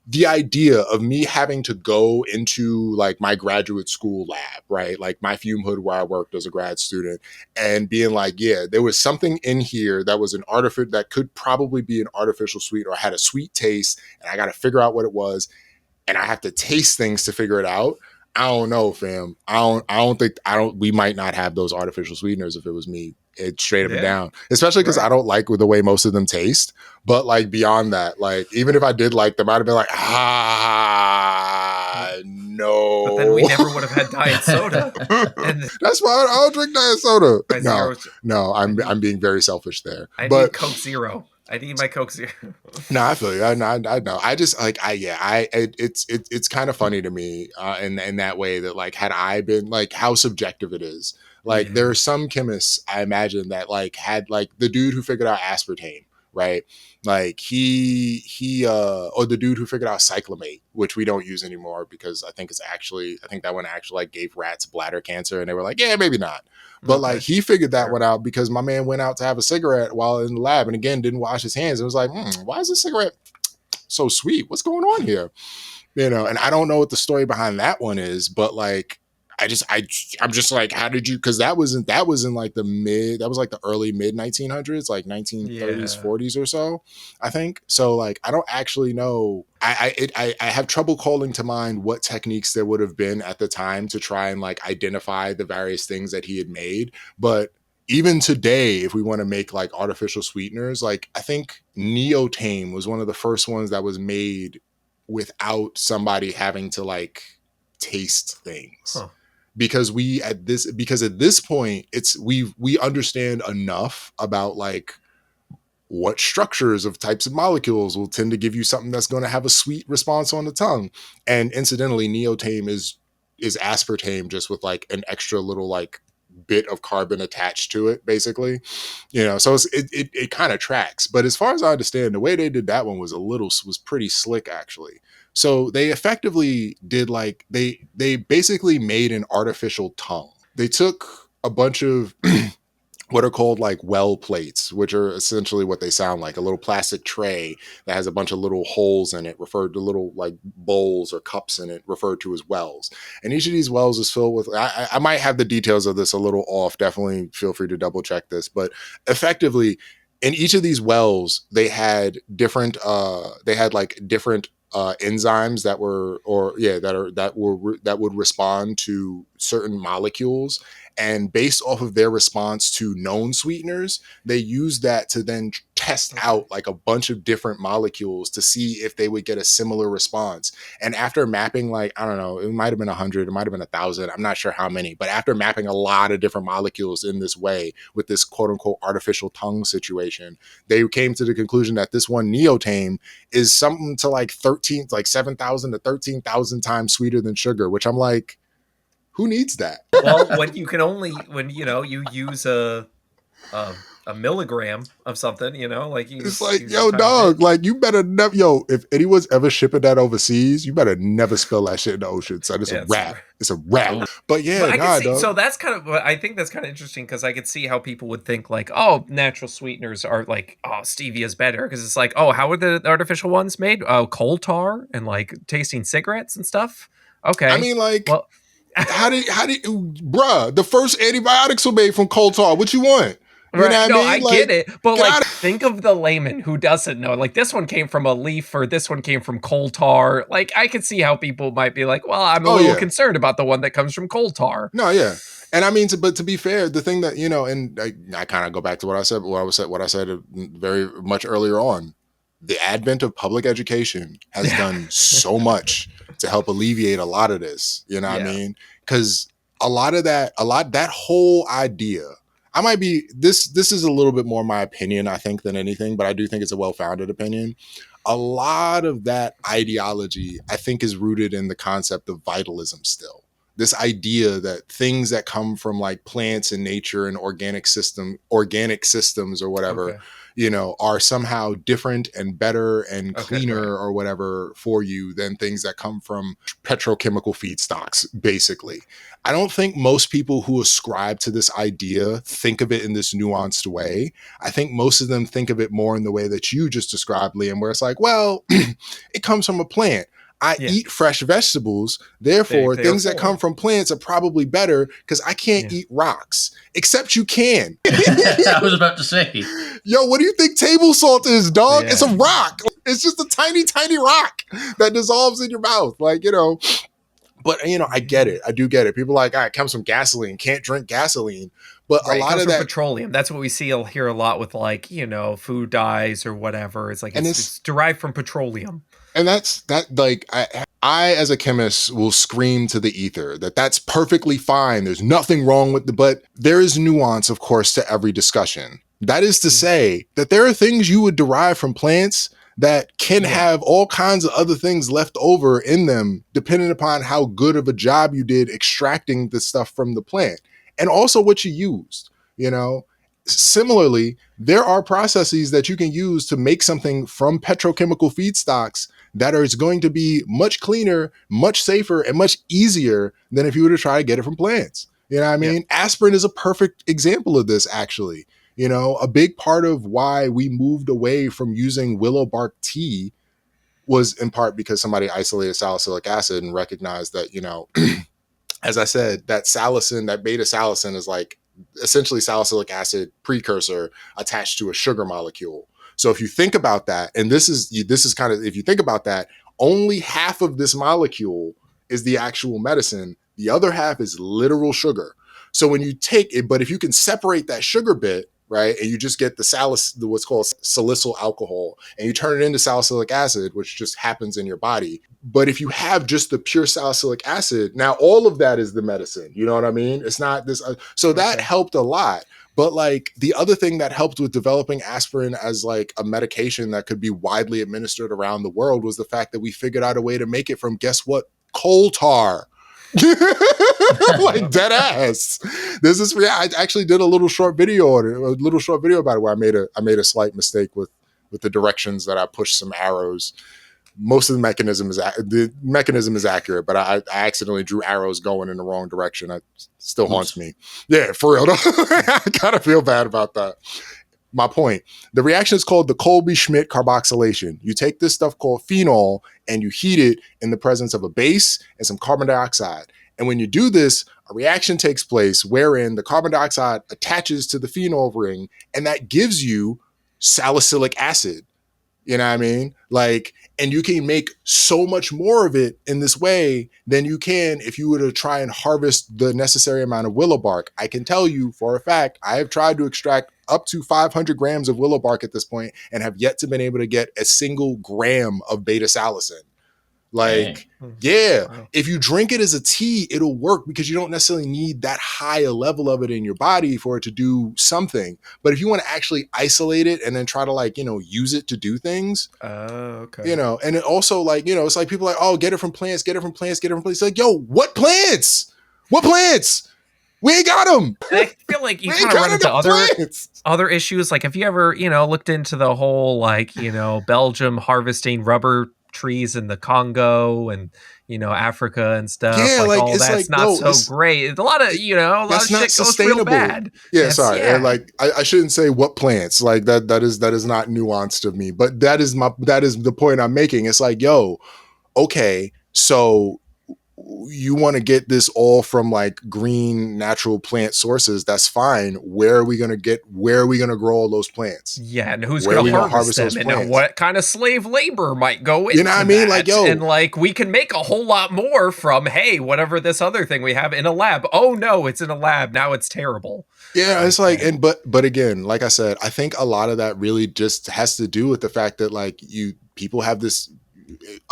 the idea of me having to go into like my graduate school lab, right? Like my fume hood where I worked as a grad student, and being like, yeah, there was something in here that was that could probably be an artificial sweet, or had a sweet taste, and I got to figure out what it was. And I have to taste things to figure it out. I don't know, fam. We might not have those artificial sweeteners if it was me. It's straight up and down, especially because I don't like the way most of them taste. But like beyond that, like even if I did like them, I'd have been like, no. But then we never would have had diet soda. And that's why I don't drink diet soda. No, I'm I being very selfish there. I need Coke Zero. I need my Coke Zero. No, I feel you. I know. I just like it's kind of funny to me in that way that like had I been like how subjective it is. Like there are some chemists I imagine that like had like the dude who figured out aspartame, right? Like or the dude who figured out cyclamate, which we don't use anymore because I think that one actually like gave rats bladder cancer, and they were like, yeah, maybe not. But like he figured that one out because my man went out to have a cigarette while in the lab, and again didn't wash his hands. It was like, why is this cigarette so sweet? What's going on here? And I don't know what the story behind that one is, but like I'm just like, how did you? Because that was like the early mid 1900s, like 1930s, 40s or so, I think. So like, I don't actually know. I have trouble calling to mind what techniques there would have been at the time to try and like identify the various things that he had made. But even today, if we want to make like artificial sweeteners, like I think neotame was one of the first ones that was made without somebody having to like taste things. Huh. Because at this point we understand enough about like what structures of types of molecules will tend to give you something that's going to have a sweet response on the tongue. And incidentally, neotame is aspartame just with like an extra little like bit of carbon attached to it, basically. So it kind of tracks. But as far as I understand, the way they did that one was pretty slick actually. So they effectively did like they basically made an artificial tongue. They took a bunch of what are called like well plates, which are essentially what they sound like, a little plastic tray that has a bunch of little holes in it, referred to little like bowls or cups in it, referred to as wells. And each of these wells is filled with, I might have the details of this a little off. Definitely feel free to double check this. But effectively, in each of these wells, they had different enzymes that would respond to certain molecules, and based off of their response to known sweeteners, they use that to then test out like a bunch of different molecules to see if they would get a similar response. And after mapping, like, I don't know, it might have been 100, it might have been 1,000, I'm not sure how many, but after mapping a lot of different molecules in this way with this quote unquote artificial tongue situation, they came to the conclusion that this one neotame is something to like 7,000 to 13,000 times sweeter than sugar, which I'm like, who needs that? Well, when you use a a milligram of something, like you It's just like, use a yo, tiny dog, bit. like you better never, yo, if anyone's ever shipping that overseas, you better never spill that shit in the ocean. So it's a Yeah, wrap. It's a wrap. Oh, But yeah, but I could nah, see. dog. So that's kind of. I think that's kind of interesting because I could see how people would think like, oh, natural sweeteners are like, oh, stevia's better because it's like, oh, how are the artificial ones made? Oh, coal tar and like tasting cigarettes and stuff. I Okay, mean, like, well, bruh, the first antibiotics were made from coal tar. What you want? You know right? what I No, I mean? get Like, it, but get like, out of think of the layman who doesn't know. Like, this one came from a leaf, or this one came from coal tar. Like, I could see how people might be like, well, I'm a Oh little yeah. concerned about the one that comes from coal tar. No, yeah. And I mean, but to be fair, the thing that, and I kind of go back to what I said very much earlier on. The advent of public education has done so much to help alleviate a lot of this. You know what I Yeah. mean? Because that whole idea, I might be this is a little bit more my opinion, I think, than anything, but I do think it's a well-founded opinion. A lot of that ideology, I think, is rooted in the concept of vitalism still. This idea that things that come from like plants and nature and organic systems or whatever, Okay. are somehow different and better and Okay. cleaner Right. or whatever for you than things that come from petrochemical feedstocks, basically. I don't think most people who ascribe to this idea think of it in this nuanced way. I think most of them think of it more in the way that you just described, Liam, where it's like, well, it comes from a plant. I Yeah. eat fresh vegetables. Therefore, things that come from plants are probably better because I can't eat rocks. Except you can. I was about to say. Yo, what do you think table salt is, dog? Yeah. It's a rock. It's just a tiny, tiny rock that dissolves in your mouth. Like, but I get it. I do get it. People are like, it comes from gasoline. Can't drink gasoline. But Right, a lot it comes of from that petroleum. That's what we see here a lot with like, food dyes or whatever. It's like it's derived from petroleum. And that's like I as a chemist will scream to the ether that that's perfectly fine. There's nothing wrong with but there is nuance, of course, to every discussion. That is to say that there are things you would derive from plants that can have all kinds of other things left over in them, depending upon how good of a job you did extracting the stuff from the plant and also what you used, Similarly, there are processes that you can use to make something from petrochemical feedstocks that is going to be much cleaner, much safer, and much easier than if you were to try to get it from plants. You know what I mean? Aspirin is a perfect example of this, actually. A big part of why we moved away from using willow bark tea was in part because somebody isolated salicylic acid and recognized that, as I said, that salicin, that beta salicin is like essentially salicylic acid precursor attached to a sugar molecule. So if you think about that, and this is kind of, if you think about that, only half of this molecule is the actual medicine. The other half is literal sugar. So when you take it, but if you can separate that sugar bit, right, and you just get the what's called salicyl alcohol, and you turn it into salicylic acid, which just happens in your body. But if you have just the pure salicylic acid, now all of that is the medicine. You know what I mean? It's not this. So that helped a lot. But like the other thing that helped with developing aspirin as like a medication that could be widely administered around the world was the fact that we figured out a way to make it from, guess what? Coal tar. Like dead ass. I actually did a little short video about it where I made a slight mistake with the directions that I pushed some arrows. Most of the mechanism is accurate, but I accidentally drew arrows going in the wrong direction. It still haunts me. Yeah, for real. I kind of feel bad about that. My point. The reaction is called the Colby-Schmidt carboxylation. You take this stuff called phenol and you heat it in the presence of a base and some carbon dioxide. And when you do this, a reaction takes place wherein the carbon dioxide attaches to the phenol ring, and that gives you salicylic acid. You know what I mean? Like, and you can make so much more of it in this way than you can if you were to try and harvest the necessary amount of willow bark. I can tell you for a fact, I have tried to extract up to 500 grams of willow bark at this point and have yet to been able to get a single gram of beta salicin. Like, if you drink it as a tea, it'll work because you don't necessarily need that high a level of it in your body for it to do something. But if you want to actually isolate it and then try to use it to do things, and it also it's like people are like, oh, get it from plants. It's like, yo, what plants? What plants? We ain't got them. And I feel like you We kind ain't of run got into enough plants. other issues. Like, have you ever, looked into the whole, like, Belgium harvesting rubber trees in the Congo and, Africa and stuff, Yeah, like like all it's that's like, not no, so great. A lot of, a lot that's of not shit goes real sustainable. bad. Yeah, That's, sorry. yeah. Like I shouldn't say what plants. Like that is not nuanced of me. But that is the point I'm making. It's like, yo, okay, so you want to get this all from like green natural plant sources, that's fine. Where are we going to grow all those plants? Yeah, and who's Where are going we to gonna harvest them, those and plants? what kind of slave labor might go into You know what I mean? that? Like, yo, and like we can make a whole lot more from whatever this other thing we have in a lab. Oh no, it's in a lab now. It's terrible. yeah, it's like, yeah. and but again, like I said, I think a lot of that really just has to do with the fact that like people have this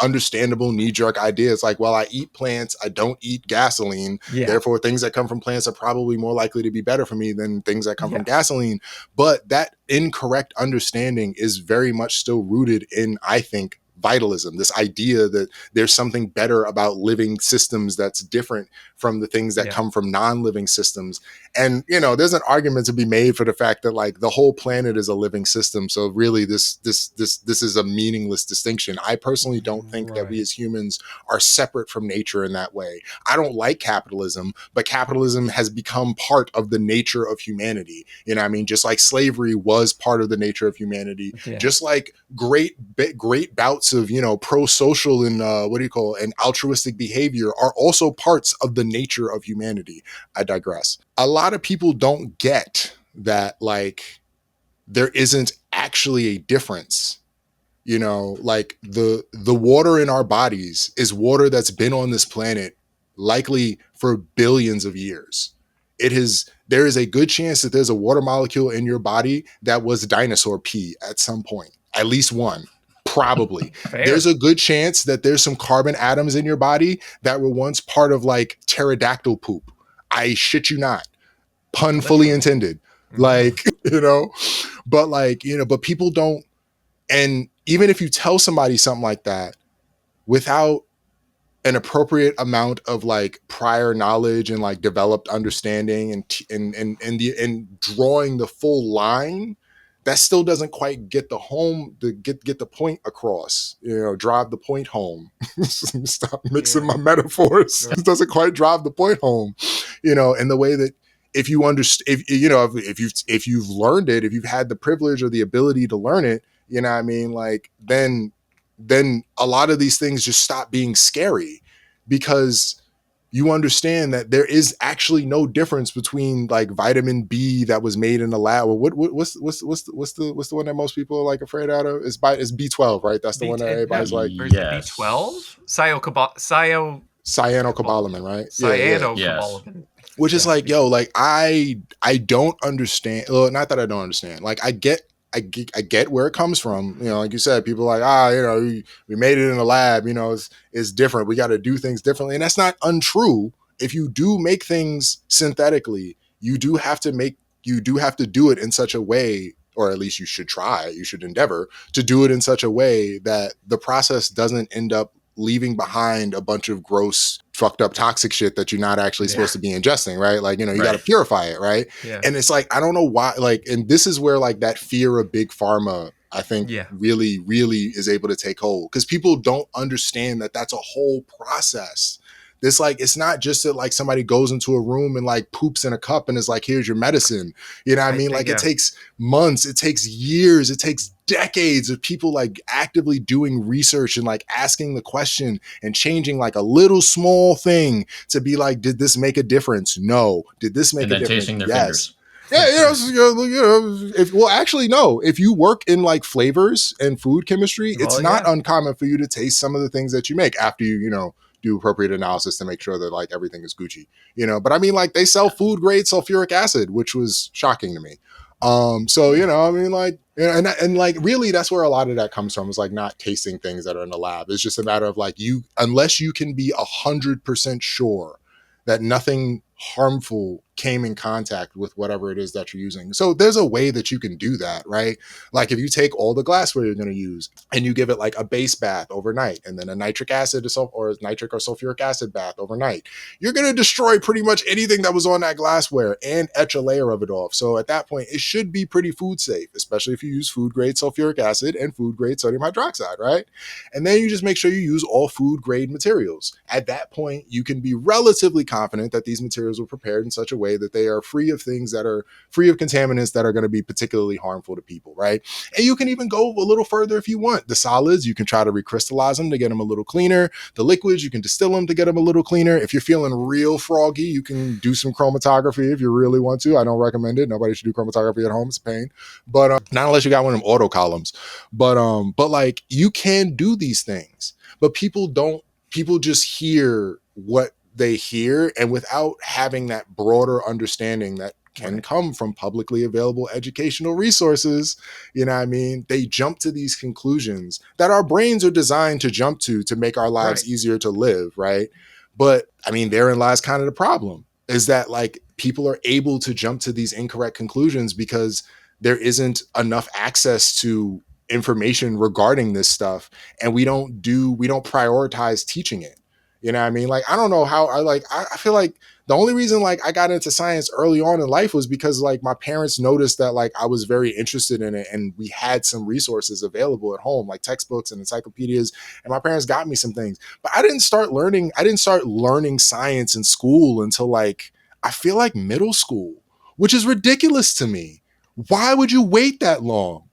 understandable knee-jerk idea. It's like, well, I eat plants, I don't eat gasoline, Yeah. therefore things that come from plants are probably more likely to be better for me than things that come Yeah. from gasoline. But that incorrect understanding is very much still rooted in, I think, vitalism, this idea that there's something better about living systems that's different from the things that come from non-living systems. And there's an argument to be made for the fact that like the whole planet is a living system, so really this is a meaningless distinction. I personally don't think that we as humans are separate from nature in that way. I don't like capitalism, but capitalism has become part of the nature of humanity. You know what I mean? Just like slavery was part of the nature of humanity, just like great bouts of pro-social and and altruistic behavior are also parts of the nature of humanity. I digress. A lot of people don't get that like there isn't actually a difference. Like the water in our bodies is water that's been on this planet likely for billions of years. There is a good chance that there's a water molecule in your body that was dinosaur pee at some point, at least one. Probably. There's a good chance that there's some carbon atoms in your body that were once part of like pterodactyl poop. I shit you not. Pun fully intended. Like, but like, but people don't. And even if you tell somebody something like that without an appropriate amount of like prior knowledge and like developed understanding and drawing the full line, that still doesn't quite get the point across, drive the point home. Stop mixing my metaphors. It doesn't quite drive the point home, in the way that if you understand, if you've learned it, if you've had the privilege or the ability to learn it, you know what I mean? Like, then a lot of these things just stop being scary because you understand that there is actually no difference between like vitamin B that was made in a lab. Or what's the one that most people are like afraid out of? It's B12, right? That's the one that everybody's like. Yes. B12? Cyanocobalamin, right? Cyanocobalamin. Which is like, yo, like I don't understand. Well, not that I don't understand. Like I get where it comes from. Like you said, people are like, we made it in a lab, it's different. We got to do things differently. And that's not untrue. If you do make things synthetically, you do have to do it in such a way, or at least you should endeavor to do it in such a way that the process doesn't end up leaving behind a bunch of gross, fucked up, toxic shit that you're not actually supposed to be ingesting, right? Like, you got to purify it, right? Yeah. And it's like, I don't know why, like, and this is where like that fear of big pharma, I think really, really is able to take hold, because people don't understand that that's a whole process. This, like, it's not just that like somebody goes into a room and like poops in a cup and is like, here's your medicine. You know what I mean? Like, it takes months, it takes years, it takes decades of people like actively doing research and like asking the question and changing like a little small thing to be like, did this make a difference? No. Did this make a difference? Tasting their fingers. Yeah, actually, no. If you work in like flavors and food chemistry, it's not uncommon for you to taste some of the things that you make after you do appropriate analysis to make sure that like everything is Gucci, but I mean, like, they sell food grade sulfuric acid, which was shocking to me. So, I mean, like, and like, really, that's where a lot of that comes from, is like not tasting things that are in the lab. It's just a matter of like, unless you can be 100% sure that nothing harmful came in contact with whatever it is that you're using. So there's a way that you can do that, right? Like if you take all the glassware you're going to use and you give it like a base bath overnight and then a nitric acid or nitric or sulfuric acid bath overnight, you're going to destroy pretty much anything that was on that glassware and etch a layer of it off. So at that point, it should be pretty food safe, especially if you use food grade sulfuric acid and food grade sodium hydroxide, right? And then you just make sure you use all food grade materials. At that point, you can be relatively confident that these materials were prepared in such a way that they are free of things that are free of contaminants that are going to be particularly harmful to people, right? And you can even go a little further if you want. The solids, you can try to recrystallize them to get them a little cleaner. The liquids, you can distill them to get them a little cleaner. If you're feeling real froggy, you can do some chromatography if you really want to. I don't recommend it. Nobody should do chromatography at home. It's a pain. But not unless you got one of them auto columns. But like you can do these things. But people just hear what they hear, and without having that broader understanding that can come from publicly available educational resources, you know what I mean? They jump to these conclusions that our brains are designed to jump to make our lives easier to live, right? But I mean, therein lies kind of the problem, is that like people are able to jump to these incorrect conclusions because there isn't enough access to information regarding this stuff, and we don't prioritize teaching it. You know what I mean? Like, I don't know how I feel like the only reason like I got into science early on in life was because like my parents noticed that like I was very interested in it, and we had some resources available at home, like textbooks and encyclopedias, and my parents got me some things. But I didn't start learning science in school until like I feel like middle school, which is ridiculous to me. Why would you wait that long?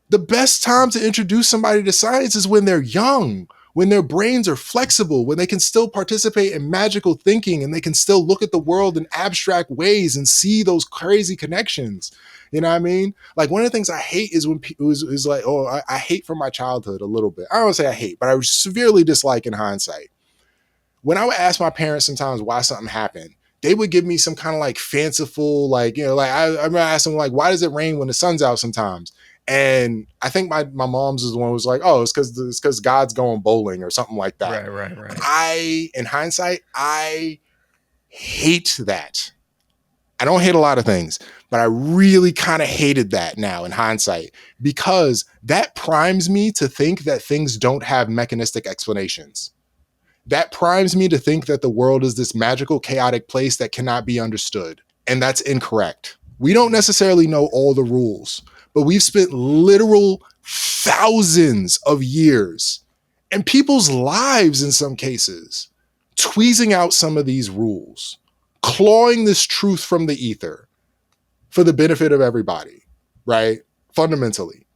The best time to introduce somebody to science is when they're young, when their brains are flexible, when they can still participate in magical thinking and they can still look at the world in abstract ways and see those crazy connections. You know what I mean? Like one of the things I hate is when people is like, oh, I hate from my childhood a little bit. I don't say I hate, but I severely dislike in hindsight. When I would ask my parents sometimes why something happened, they would give me some kind of like fanciful, like, you know, like I remember asking like, why does it rain when the sun's out sometimes? And I think my mom's is the one who was like, oh, it's because God's going bowling or something like that. Right. In hindsight, I hate that. I don't hate a lot of things, but I really kind of hated that now in hindsight, because that primes me to think that things don't have mechanistic explanations. That primes me to think that the world is this magical, chaotic place that cannot be understood. And that's incorrect. We don't necessarily know all the rules, but we've spent literal thousands of years and people's lives in some cases tweezing out some of these rules, clawing this truth from the ether for the benefit of everybody, right? Fundamentally.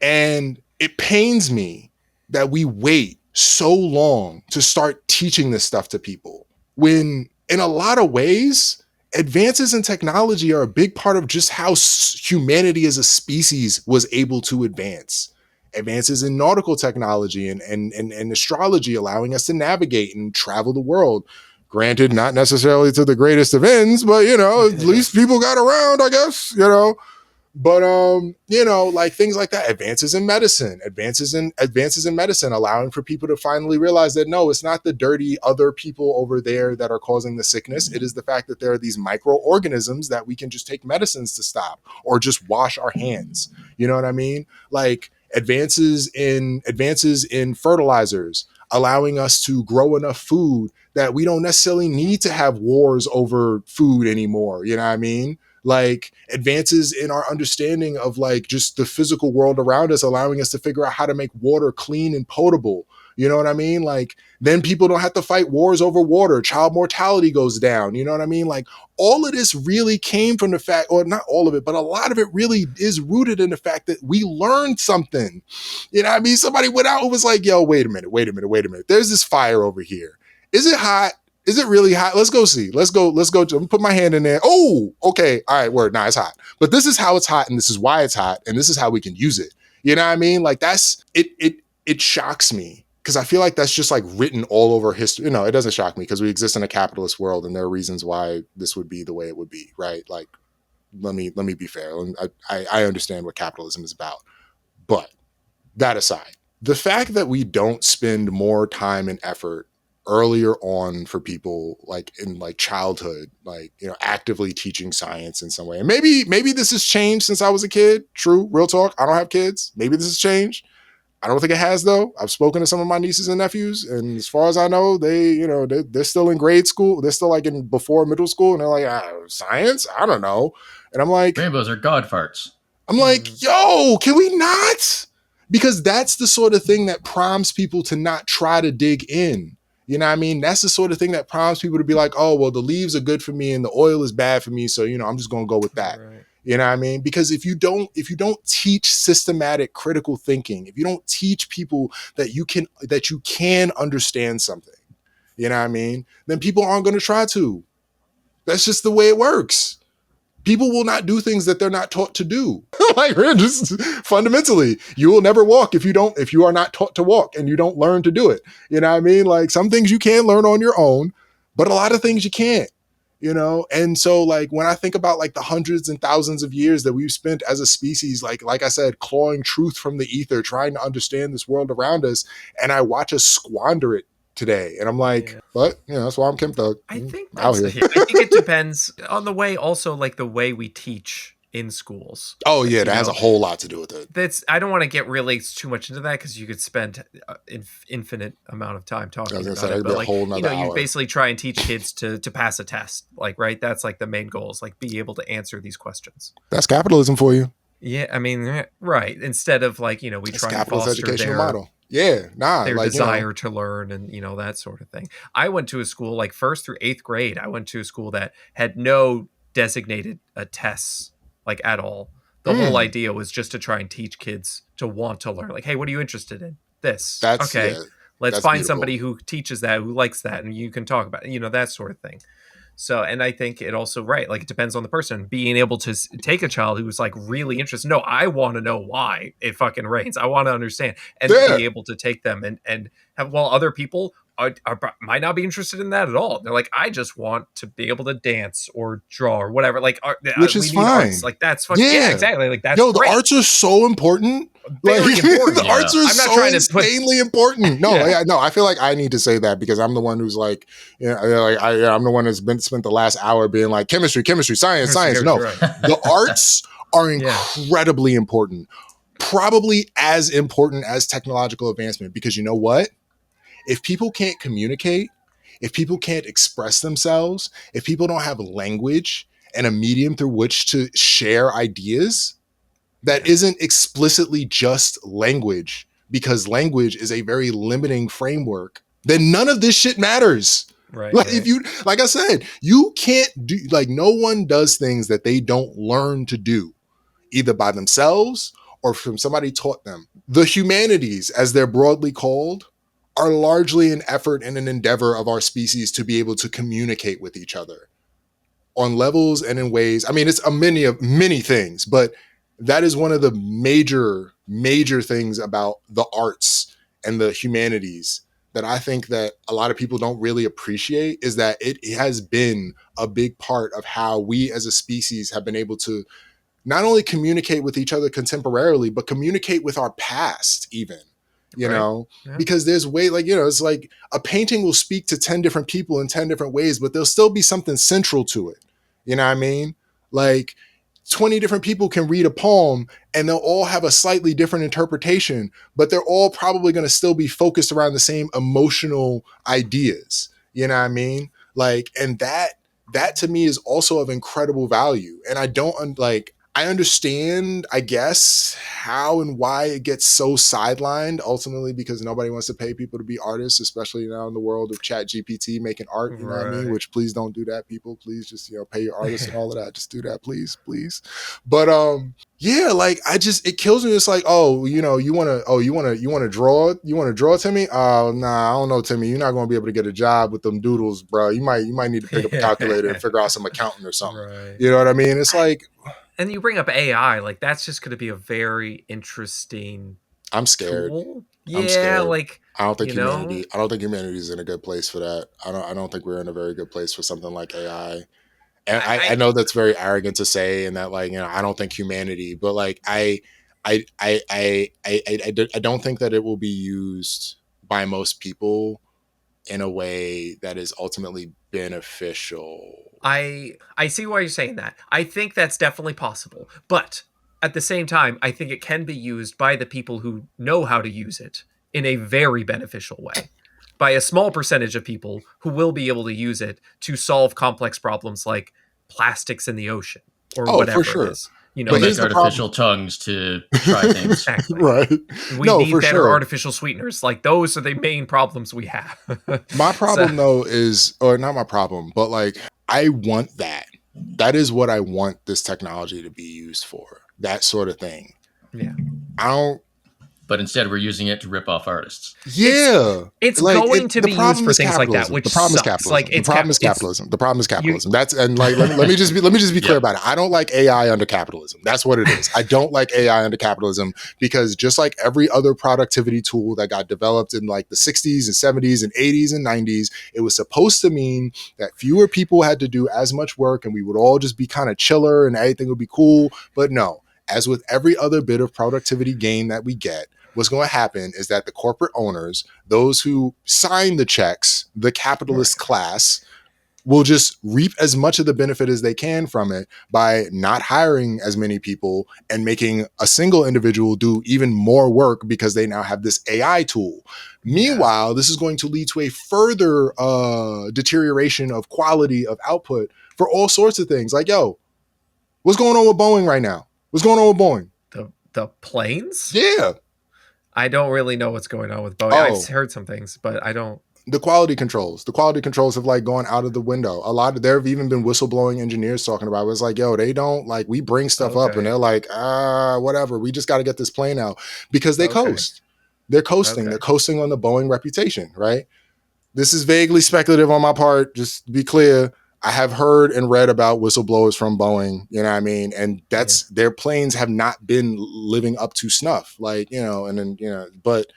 And it pains me that we wait so long to start teaching this stuff to people, when in a lot of ways, advances in technology are a big part of just how humanity as a species was able to advance. Advances in nautical technology and astrology, allowing us to navigate and travel the world. Granted, not necessarily to the greatest of ends, but, you know, at least people got around, I guess, you know. But you know, like things like that, advances in medicine, allowing for people to finally realize that no, it's not the dirty other people over there that are causing the sickness. It is the fact that there are these microorganisms that we can just take medicines to stop, or just wash our hands. You know what I mean? Like advances in fertilizers, allowing us to grow enough food that we don't necessarily need to have wars over food anymore. You know what I mean? Like advances in our understanding of like just the physical world around us, allowing us to figure out how to make water clean and potable. You know what I mean? Like then people don't have to fight wars over water. Child mortality goes down. You know what I mean? Like all of this really came from the fact, or not all of it, but a lot of it really is rooted in the fact that we learned something. You know what I mean? Somebody went out and was like, yo, wait a minute. There's this fire over here. Is it hot? Is it really hot? Let's go see. Let's go. Put my hand in there. Oh, okay. All right, word. Nah, it's hot. But this is how it's hot, and this is why it's hot, and this is how we can use it. You know what I mean? Like that's it. It shocks me because I feel like that's just like written all over history. You know, it doesn't shock me because we exist in a capitalist world, and there are reasons why this would be the way it would be, right? Like, let me be fair. I understand what capitalism is about, but that aside, the fact that we don't spend more time and effort earlier on for people, like in like childhood, like, you know, actively teaching science in some way. And maybe this has changed since I was a kid. True, real talk. I don't have kids. Maybe this has changed. I don't think it has, though. I've spoken to some of my nieces and nephews, and as far as I know, they're still in grade school. They're still like in before middle school, and they're like, science? I don't know. And I'm like, Rainbows are god farts. yo, can we not? Because that's the sort of thing that prompts people to not try to dig in. You know what I mean? That's the sort of thing that prompts people to be like, oh, well, the leaves are good for me and the oil is bad for me. So, you know, I'm just going to go with that. Right. You know what I mean? Because if you don't teach systematic critical thinking, if you don't teach people that you can understand something, you know what I mean? Then people aren't going to try to. That's just the way it works. People will not do things that they're not taught to do. Like, just fundamentally, you will never walk if you are not taught to walk and you don't learn to do it. You know what I mean? Like, some things you can learn on your own, but a lot of things you can't, you know? And so, like, when I think about like the hundreds and thousands of years that we've spent as a species, like I said, clawing truth from the ether, trying to understand this world around us, and I watch us squander it today, and I'm like, but you know, that's why I'm Kim Thug. I think out here. I think it depends on the way, also like the way we teach in schools. Oh yeah, that has a whole lot to do with it. I don't want to get really too much into that because you could spend infinite amount of time talking about it. But like, you know, you basically try and teach kids to pass a test, like, right? That's like the main goal, is like be able to answer these questions. That's capitalism for you. Yeah, I mean, right. Instead of like, you know, we try and foster educational model. Yeah, their desire to learn and, you know, that sort of thing. I went to a school like 1st through 8th grade. I went to a school that had no designated tests like at all. The whole idea was just to try and teach kids to want to learn. Like, hey, what are you interested in? This. Let's find beautiful. Somebody who teaches that, who likes that, and you can talk about it, you know, that sort of thing. So, and I think it also, right, like it depends on the person. Being able to take a child who's like really interested. No, I want to know why it fucking rains. I want to understand, and be able to take them and have, while other people might not be interested in that at all. They're like, I just want to be able to dance or draw or whatever. Like, which is fine. Arts. Like, that's fucking, yeah, exactly. Like, that's the arts are so important. Very important. The arts are so insanely important. No, I feel like I need to say that because I'm the one who's like, you know, I'm the one that's spent the last hour being like chemistry, science. No, right. The arts are incredibly important. Probably as important as technological advancement, because you know what? If people can't communicate, if people can't express themselves, if people don't have language and a medium through which to share ideas that isn't explicitly just language, because language is a very limiting framework, then none of this shit matters. Right. Like, if you, like I said, you can't do, like, no one does things that they don't learn to do, either by themselves or from somebody taught them. The humanities, as they're broadly called, are largely an effort and an endeavor of our species to be able to communicate with each other on levels and in ways. I mean, it's a many things, but that is one of the major things about the arts and the humanities that I think that a lot of people don't really appreciate, is that it has been a big part of how we as a species have been able to not only communicate with each other contemporarily, but communicate with our past even. You know, because there's like, you know, it's like a painting will speak to 10 different people in 10 different ways, but there'll still be something central to it. You know what I mean? Like 20 different people can read a poem and they'll all have a slightly different interpretation, but they're all probably going to still be focused around the same emotional ideas. You know what I mean? Like, and that to me is also of incredible value. And I understand, I guess, how and why it gets so sidelined, ultimately because nobody wants to pay people to be artists, especially now in the world of Chat GPT making art, you know what I mean? Which, please don't do that, people. Please just, you know, pay your artists and all of that. Just do that, please. But yeah, like, it kills me. It's like, oh, you know, you want to draw, Timmy? Oh, nah, I don't know, Timmy. You're not going to be able to get a job with them doodles, bro. You might need to pick up a calculator and figure out some accounting or something. Right. You know what I mean? It's like, and you bring up AI, like that's just going to be a very interesting. I'm scared. Tool. I'm scared. Like, I don't think humanity is in a good place for that. I don't think we're in a very good place for something like AI. And I know that's very arrogant to say, and that, like, you know, I don't think humanity, but like I don't think that it will be used by most people in a way that is ultimately beneficial. I see why you're saying that. I think that's definitely possible. But at the same time, I think it can be used by the people who know how to use it in a very beneficial way. By a small percentage of people who will be able to use it to solve complex problems like plastics in the ocean or Oh, for whatever sure. it is. You know, But here's Collect the artificial tongues to try things. exactly. Right. We No, need for better sure. artificial sweeteners. Like those are the main problems we have. My So- problem though is, or not my problem, but like I want that. That is what I want this technology to be used for. That sort of thing. yeah. I don't. But instead, we're using it to rip off artists. Yeah. It's Like, going to the be used problem for is things like that, capitalism. which The problem is sucks. capitalism. Like The it's problem is it's- capitalism. The problem is you- capitalism. That's and like let me just be clear Yeah. about it. I don't like AI under capitalism. That's what it is. I don't like AI under capitalism because just like every other productivity tool that got developed in like the 60s and 70s and 80s and 90s, it was supposed to mean that fewer people had to do as much work and we would all just be kind of chiller and everything would be cool. But no, as with every other bit of productivity gain that we get, what's going to happen is that the corporate owners, those who sign the checks, the capitalist class, will just reap as much of the benefit as they can from it by not hiring as many people and making a single individual do even more work because they now have this AI tool. Meanwhile, this is going to lead to a further deterioration of quality of output for all sorts of things. Like, yo, what's going on with Boeing right now? What's going on with Boeing? the planes. Yeah. I don't really know what's going on with Boeing. Oh. I've heard some things, but I don't. The quality controls have like gone out of the window. There have even been whistleblowing engineers talking about it. It's like, yo, they don't like, we bring stuff up Okay. and they're like, whatever. We just got to get this plane out because they Okay. coast. They're coasting. Okay. They're coasting on the Boeing reputation, right? This is vaguely speculative on my part. Just to be clear, I have heard and read about whistleblowers from Boeing, you know what I mean? And that's their planes have not been living up to snuff. Like, you know, and then, you know, but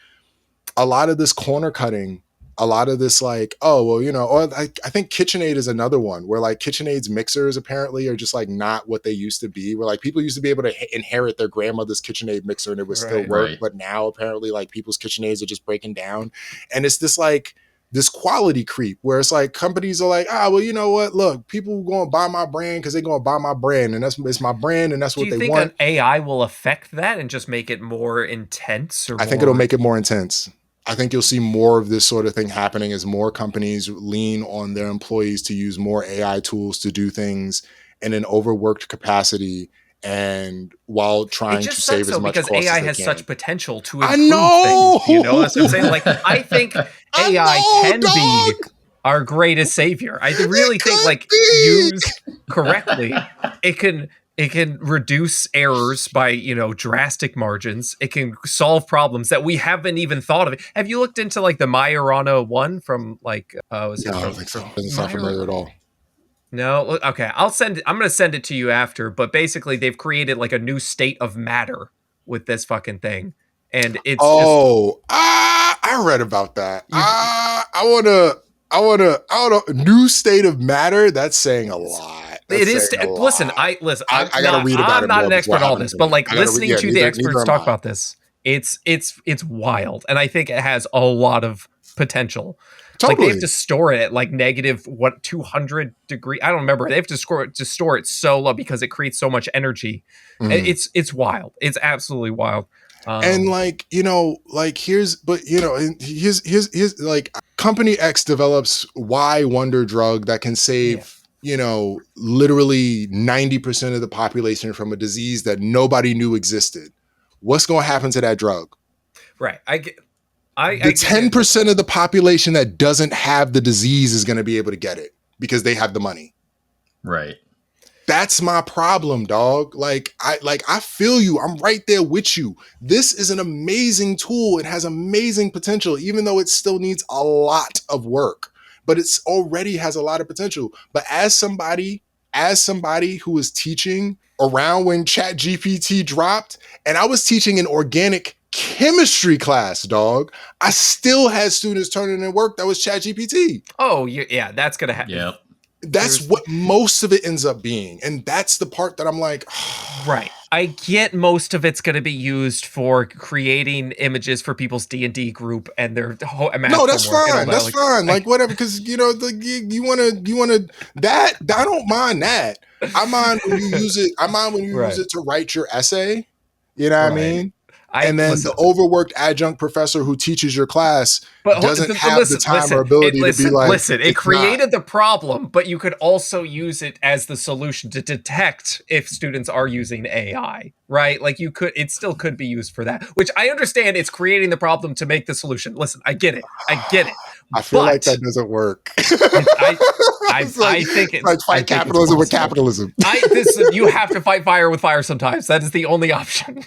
a lot of this corner cutting, a lot of this like, oh, well, you know, or I think KitchenAid is another one where like KitchenAid's mixers apparently are just like not what they used to be, where like people used to be able to inherit their grandmother's KitchenAid mixer and it would still work. Right. But now apparently like people's KitchenAids are just breaking down. And it's this like, this quality creep where it's like companies are like, well, you know what? Look, people going to buy my brand because they're going to buy my brand, and it's my brand, and that's Do what you they think want. an AI will affect that and just make it more intense? Or I think it'll make it more intense. I think you'll see more of this sort of thing happening as more companies lean on their employees to use more AI tools to do things in an overworked capacity, and while trying to save as much because cost AI as they has can. such potential to I improve know! things. You know, that's what I'm saying. Like, I think I AI know, can be dog! our greatest savior. I really think, could like, be! used correctly, it can reduce errors by, you know, drastic margins. It can solve problems that we haven't even thought of. Have you looked into like the Majorana one from like was it No, I from, don't think so. from Doesn't sound familiar at all. No, okay. I'm going to send it to you after, but basically they've created like a new state of matter with this fucking thing. And it's I read about that. I want to new state of matter. That's saying a lot. That's it is saying a lot. listen, I I gotta read about I'm it not more an before expert on having this, an but opinion. like I gotta listening to the experts talk about this, it's wild. And I think it has a lot of potential. Like they have to store it at like negative 200 degree. I don't remember. They have to store it so low because it creates so much energy. Mhm. It's wild. It's absolutely wild. And like, you know, like here's like company X develops Y wonder drug that can save, you know, literally 90% of the population from a disease that nobody knew existed. What's going to happen to that drug? Right. The 10% of the population that doesn't have the disease is going to be able to get it because they have the money. Right. That's my problem, dog. I feel you. I'm right there with you. This is an amazing tool. It has amazing potential, even though it still needs a lot of work, but it's already has a lot of potential. But as somebody who was teaching around when ChatGPT dropped, and I was teaching an organic chemistry class, dog, I still had students turning in work that was ChatGPT. Oh, yeah, that's going to happen. Yep. That's what most of it ends up being. And that's the part that I'm like, right. I get most of it's going to be used for creating images for people's D&D group and their math no, that's homework and all fine. that. That's fine. Like whatever, because you know, you want to that. I don't mind that. I mind when you use it. I mind when you use it to write your essay. You know what I mean? And then the overworked adjunct professor who teaches your class doesn't have the time or ability to be like, it created the problem, but you could also use it as the solution to detect if students are using AI, right? Like it still could be used for that, which I understand it's creating the problem to make the solution. Listen, I get it. I feel like that doesn't work. I think it's like fight capitalism with capitalism. You have to fight fire with fire sometimes. That is the only option.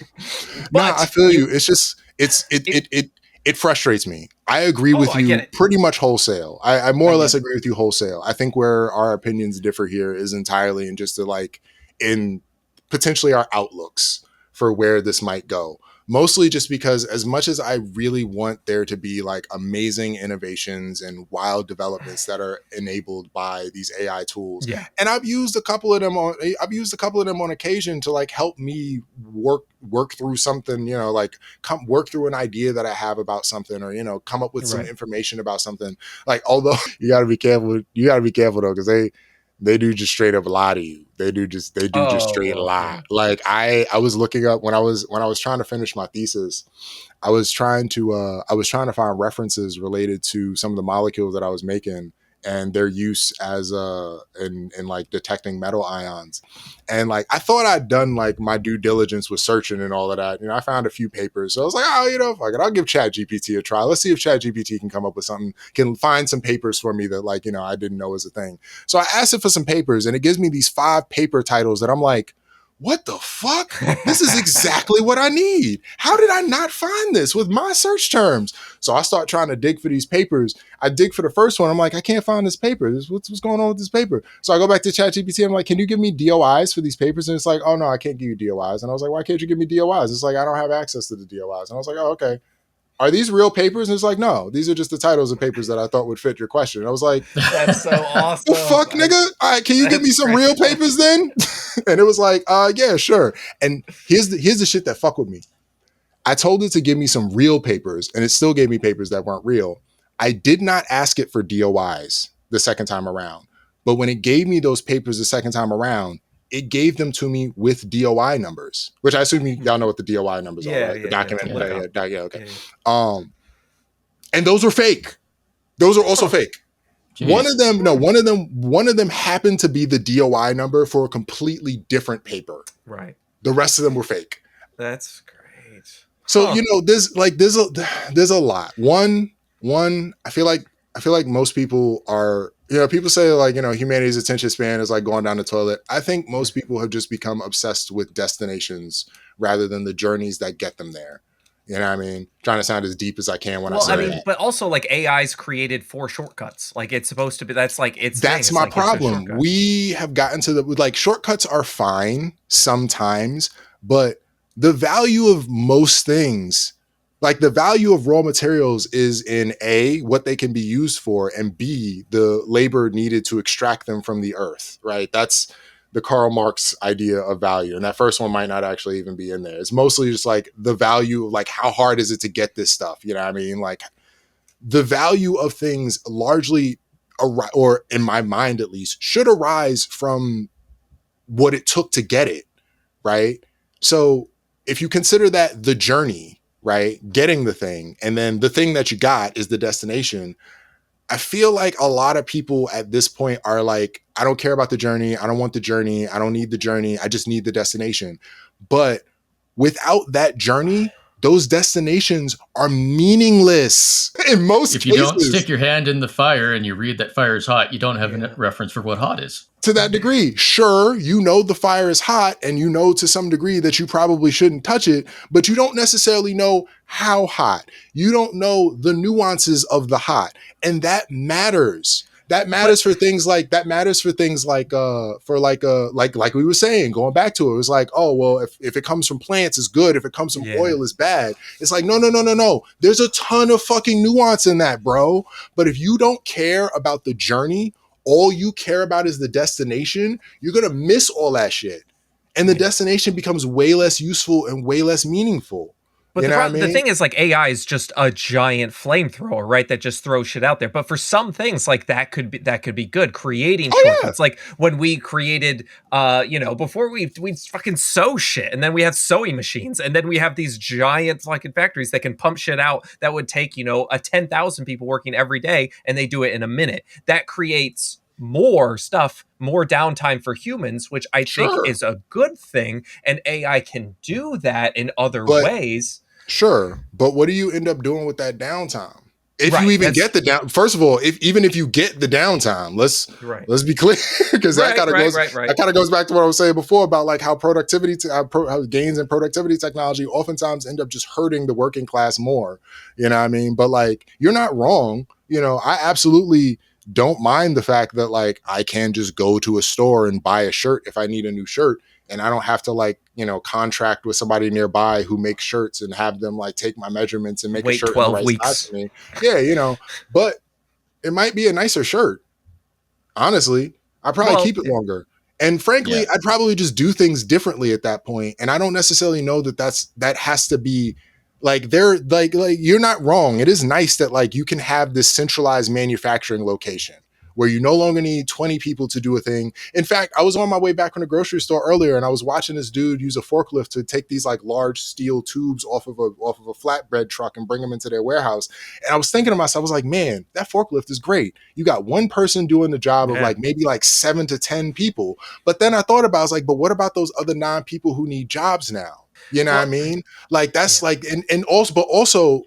No, I feel you. It's just it frustrates me. I agree with you pretty much wholesale. I more or less agree with you wholesale. I think where our opinions differ here is entirely in just in potentially our outlooks for where this might go. Mostly just because as much as I really want there to be like amazing innovations and wild developments that are enabled by these AI tools. Yeah. And I've used a couple of them on occasion to like help me work through something, you know, like work through an idea that I have about something, or, you know, come up with some information about something. Like, although you gotta be careful though, because they do just straight up lie to you. They do just straight lie. Like I was looking up when I was trying to finish my thesis, I was trying to find references related to some of the molecules that I was making and their use as in like detecting metal ions. And like I thought I'd done like my due diligence with searching and all of that. You know, I found a few papers. So I was like, oh, you know, fuck it, I'll give ChatGPT a try. Let's see if ChatGPT can come up with something, can find some papers for me that, like, you know, I didn't know was a thing. So I asked it for some papers, and it gives me these 5 paper titles that I'm like, what the fuck? This is exactly what I need. How did I not find this with my search terms? So I start trying to dig for these papers. I dig for the first one. I'm like, I can't find this paper. What's going on with this paper? So I go back to ChatGPT. I'm like, can you give me DOIs for these papers? And it's like, oh no, I can't give you DOIs. And I was like, why can't you give me DOIs? It's like, I don't have access to the DOIs. And I was like, oh, okay. Are these real papers? And it's like, no, these are just the titles of papers that I thought would fit your question. And I was like, that's so awesome. The fuck, nigga? All right, can you give me some real papers then? And it was like, yeah, sure. And here's the shit that fuck with me. I told it to give me some real papers, and it still gave me papers that weren't real. I did not ask it for DOIs the second time around. But when it gave me those papers the second time around, it gave them to me with DOI numbers, which I assume y'all know what the DOI numbers are, right? The document. Okay. And those were fake. Those are also fake. Jeez. One of them happened to be the DOI number for a completely different paper. Right. The rest of them were fake. That's great. So, you know, there's a lot. One, I feel like most people are, you know, people say like, you know, humanity's attention span is like going down the toilet. I think most people have just become obsessed with destinations rather than the journeys that get them there. You know what I mean? Trying to sound as deep as I can when I say that. But also like AI's created for shortcuts. Like it's supposed to be, that's my problem. We have gotten to like shortcuts are fine sometimes, but the value of most things, like the value of raw materials is in A, what they can be used for, and B, the labor needed to extract them from the earth, right? That's the Karl Marx idea of value. And that first one might not actually even be in there. It's mostly just like the value of like, how hard is it to get this stuff? You know what I mean? Like the value of things largely, or in my mind at least, should arise from what it took to get it, right? So if you consider that the journey, right, getting the thing, and then the thing that you got is the destination, I feel like a lot of people at this point are like, I don't care about the journey. I don't want the journey. I don't need the journey. I just need the destination. But without that journey, those destinations are meaningless in most cases. If you don't stick your hand in the fire and you read that fire is hot, you don't have a reference for what hot is. To that degree, sure, you know the fire is hot, and you know to some degree that you probably shouldn't touch it, but you don't necessarily know how hot. You don't know the nuances of the hot, and that matters. That matters for things like like we were saying, going back to it, it was like, oh, well, if it comes from plants, it's good. If it comes from oil, it's bad. It's like, no. There's a ton of fucking nuance in that, bro. But if you don't care about the journey, all you care about is the destination, you're going to miss all that shit. And the destination becomes way less useful and way less meaningful. But You know what I mean? the thing is, like, AI is just a giant flamethrower, right? That just throws shit out there. But for some things, like, that could be good. Creating shortcuts, like when we created, before we fucking sew shit, and then we have sewing machines, and then we have these giant fucking factories that can pump shit out that would take, a 10,000 people working every day, and they do it in a minute. That creates more stuff, more downtime for humans, which I think is a good thing. And AI can do that in other ways. Sure, but what do you end up doing with that downtime? If you even get the down, first of all, even if you get the downtime, let's be clear, because that kind of goes back to what I was saying before about like how productivity, how gains in productivity technology oftentimes end up just hurting the working class more. You know what I mean? But like, you're not wrong. I absolutely don't mind the fact that like I can just go to a store and buy a shirt if I need a new shirt. And I don't have to like, contract with somebody nearby who makes shirts and have them like take my measurements and make a shirt 12 in the right weeks. size for me. Yeah, but it might be a nicer shirt. Honestly, I probably keep it longer. And frankly, I'd probably just do things differently at that point. And I don't necessarily know that has to be like they're like you're not wrong. It is nice that like you can have this centralized manufacturing location where you no longer need 20 people to do a thing. In fact, I was on my way back from the grocery store earlier and I was watching this dude use a forklift to take these like large steel tubes off of a flatbread truck and bring them into their warehouse. And I was thinking to myself, I was like, man, that forklift is great. You got one person doing the job of like maybe like 7 to 10 people. But then I thought about, I was like, but what about those other 9 people who need jobs now? You know what I mean? Like that's like, and also,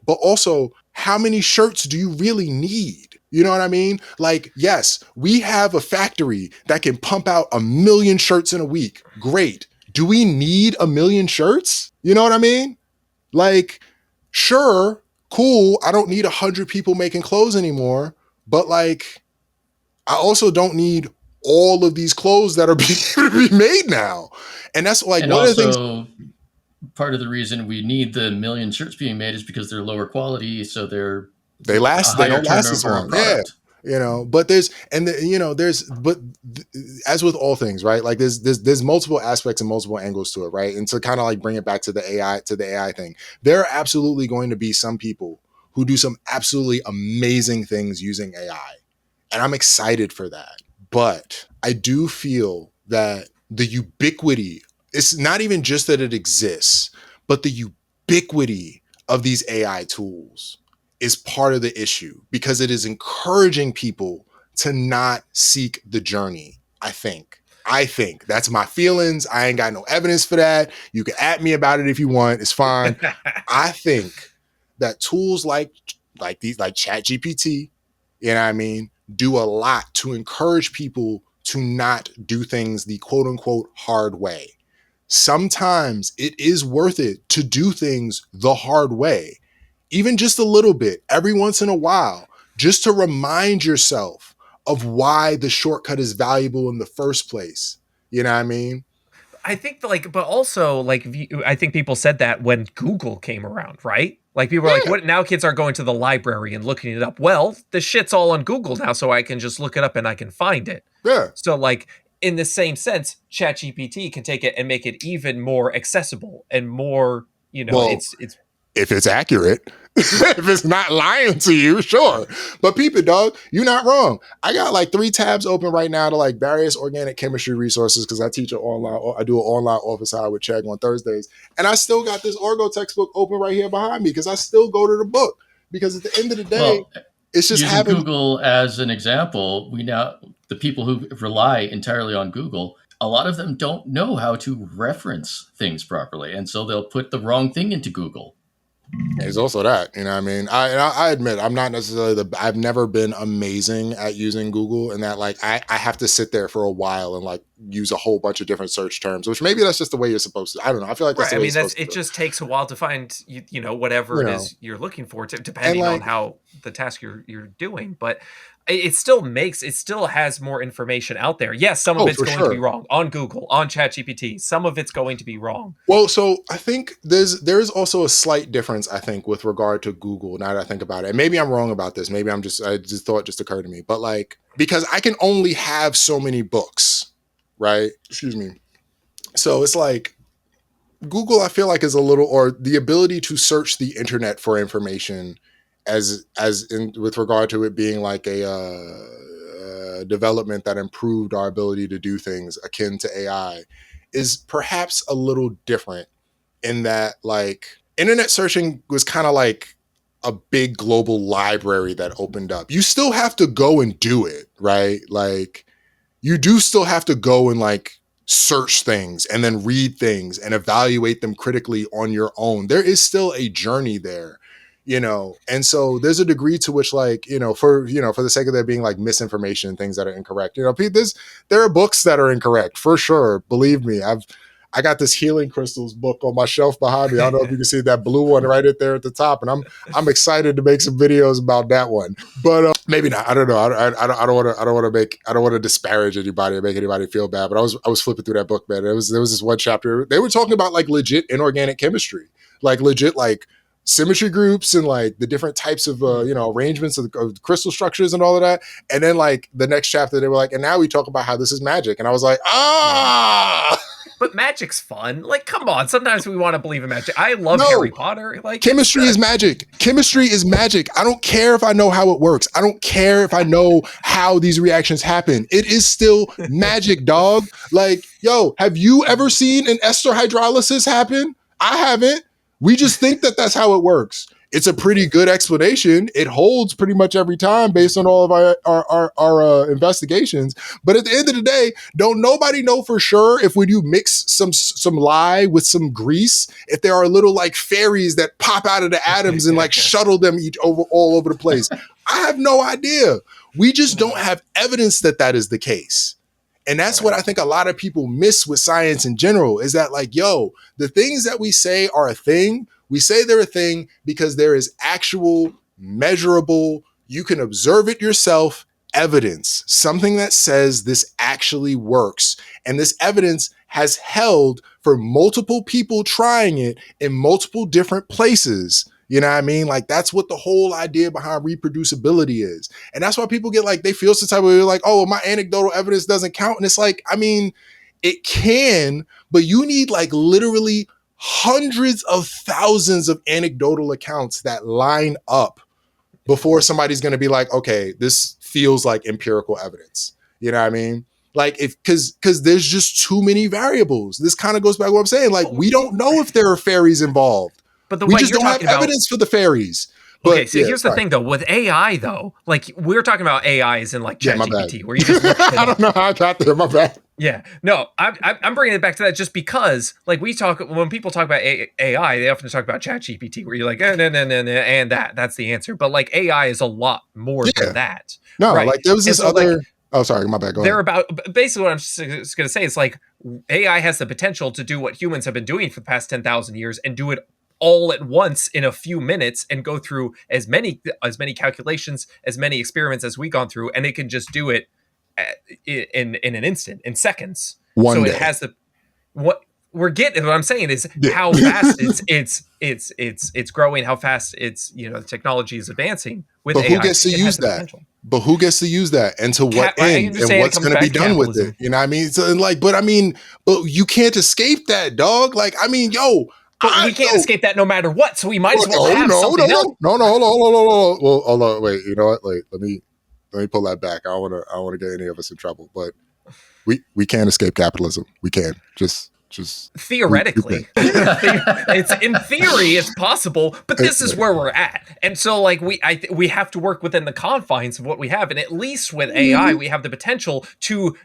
how many shirts do you really need? You know what I mean? Like, yes, we have a factory that can pump out 1 million shirts in a week. Great. Do we need 1 million shirts? You know what I mean? Like, sure, cool. I don't need 100 people making clothes anymore. But like, I also don't need all of these clothes that are being made now. And that's like one of the things. Part of the reason we need the 1 million shirts being made is because they're lower quality, so they don't last as long. Yeah, but as with all things, right? Like there's multiple aspects and multiple angles to it, right? And to kind of like bring it back to the AI thing, there are absolutely going to be some people who do some absolutely amazing things using AI, and I'm excited for that. But I do feel that the ubiquity, it's not even just that it exists, but the ubiquity of these AI tools is part of the issue because it is encouraging people to not seek the journey. I think that's my feelings. I ain't got no evidence for that. You can at me about it if you want. It's fine. I think that tools like these, like ChatGPT, you know what I mean, do a lot to encourage people to not do things the quote unquote hard way. Sometimes it is worth it to do things the hard way, even just a little bit, every once in a while, just to remind yourself of why the shortcut is valuable in the first place. You know what I mean? I think but also I think people said that when Google came around, right? Like people were like, what? Now kids aren't going to the library and looking it up. Well, the shit's all on Google now, so I can just look it up and I can find it. Yeah. So like in the same sense, ChatGPT can take it and make it even more accessible and more, it's if it's accurate. If it's not lying to you, sure. But peep it, dog. You're not wrong. I got like 3 tabs open right now to like various organic chemistry resources because I teach I do an online office hour with Chegg on Thursdays. And I still got this Orgo textbook open right here behind me because I still go to the book. Because at the end of the day, it's just using Google as an example, the people who rely entirely on Google, a lot of them don't know how to reference things properly. And so they'll put the wrong thing into Google. There's also that, you know what I mean? I admit I'm not necessarily I've never been amazing at using Google, and that like I have to sit there for a while and like use a whole bunch of different search terms, which maybe that's just the way you're supposed to. I don't know. I feel like that's the way you're supposed to. It just takes a while to find whatever it is you're looking for, depending on how the task you're doing. But it still has more information out there. Yes, some of Oh, it's for going to be sure. wrong on Google, on ChatGPT. Some of it's going to be wrong. Well, so I think there's also a slight difference, I think, with regard to Google. Now that I think about it, and maybe I'm wrong about this. Maybe I just thought just occurred to me, but like because I can only have so many books, right? Excuse me. So it's like Google, I feel like is a little, or the ability to search the internet for information, as in with regard to it being like a development that improved our ability to do things akin to AI, is perhaps a little different in that like internet searching was kind of like a big global library that opened up. You still have to go and do it, right? Like you do still have to go and like search things and then read things and evaluate them critically on your own. There is still a journey there, you know. And so there's a degree to which like, for the sake of there being like misinformation and things that are incorrect, there are books that are incorrect for sure. Believe me, I got this healing crystals book on my shelf behind me. I don't know if you can see that blue one right there at the top, and I'm excited to make some videos about that one. But maybe not. I don't know. I don't want to disparage anybody or make anybody feel bad. But I was flipping through that book, man. There was this one chapter. They were talking about like legit inorganic chemistry, like legit like symmetry groups and like the different types of arrangements of crystal structures and all of that. And then like the next chapter, they were like, and now we talk about how this is magic. And I was like, ah. But magic's fun. Like, come on. Sometimes we want to believe in magic. I love Harry Potter. Like, chemistry is magic. Chemistry is magic. I don't care if I know how it works. I don't care if I know how these reactions happen. It is still magic, dog. Like, yo, have you ever seen an ester hydrolysis happen? I haven't. We just think that that's how it works. It's a pretty good explanation. It holds pretty much every time based on all of our investigations. But at the end of the day, don't nobody know for sure if when you mix some lye with some grease, if there are little like fairies that pop out of the atoms and like shuttle them all over the place. I have no idea. We just don't have evidence that that is the case. And that's what I think a lot of people miss with science in general is that like, yo, the things that we say are a thing. We say they're a thing because there is actual, measurable, you can observe it yourself, evidence, something that says this actually works. And this evidence has held for multiple people trying it in multiple different places. You know what I mean? Like that's what the whole idea behind reproducibility is. And that's why people get like, they feel some type of way like, oh, well, my anecdotal evidence doesn't count. And it's like, I mean, it can, but you need like literally hundreds of thousands of anecdotal accounts that line up before somebody's going to be like, okay, this feels like empirical evidence. You know what I mean? Like because there's just too many variables. This kind of goes back to what I'm saying. Like we don't know if there are fairies involved. But we just don't have evidence for the fairies. But, okay, so here's the thing, though. With AI, though, like we're talking about AI as in like ChatGPT, where you just look I don't know how I got there. My bad. Yeah, no, I'm bringing it back to that just because, like, when people talk about AI, they often talk about ChatGPT, where you're like, and that's the answer. But like AI is a lot more than that. No, right? like there was this other. Like, oh, sorry, my bad. Go they're ahead. basically what I'm just going to say is like AI has the potential to do what humans have been doing for the past 10,000 years and do it all at once in a few minutes and go through as many calculations, as many experiments as we've gone through, and it can just do it in an instant, in seconds. One day. It has what I'm saying is how fast it's growing, how fast the technology is advancing with but AI. Who gets to use that? Potential. But who gets to use that, and to what end, and what's going to be done with it? You know what I mean? So, but you can't escape that, dog. Like, I mean, yo. But we can't escape that no matter what, so we might as well have something else. No, hold on. Well, hold on. Wait, you know what? Wait, let me pull that back. I don't want to get any of us in trouble, but we can't escape capitalism. We can just theoretically. It's in theory it's possible, but this is where we're at. And so like we have to work within the confines of what we have, and at least with AI we have the potential to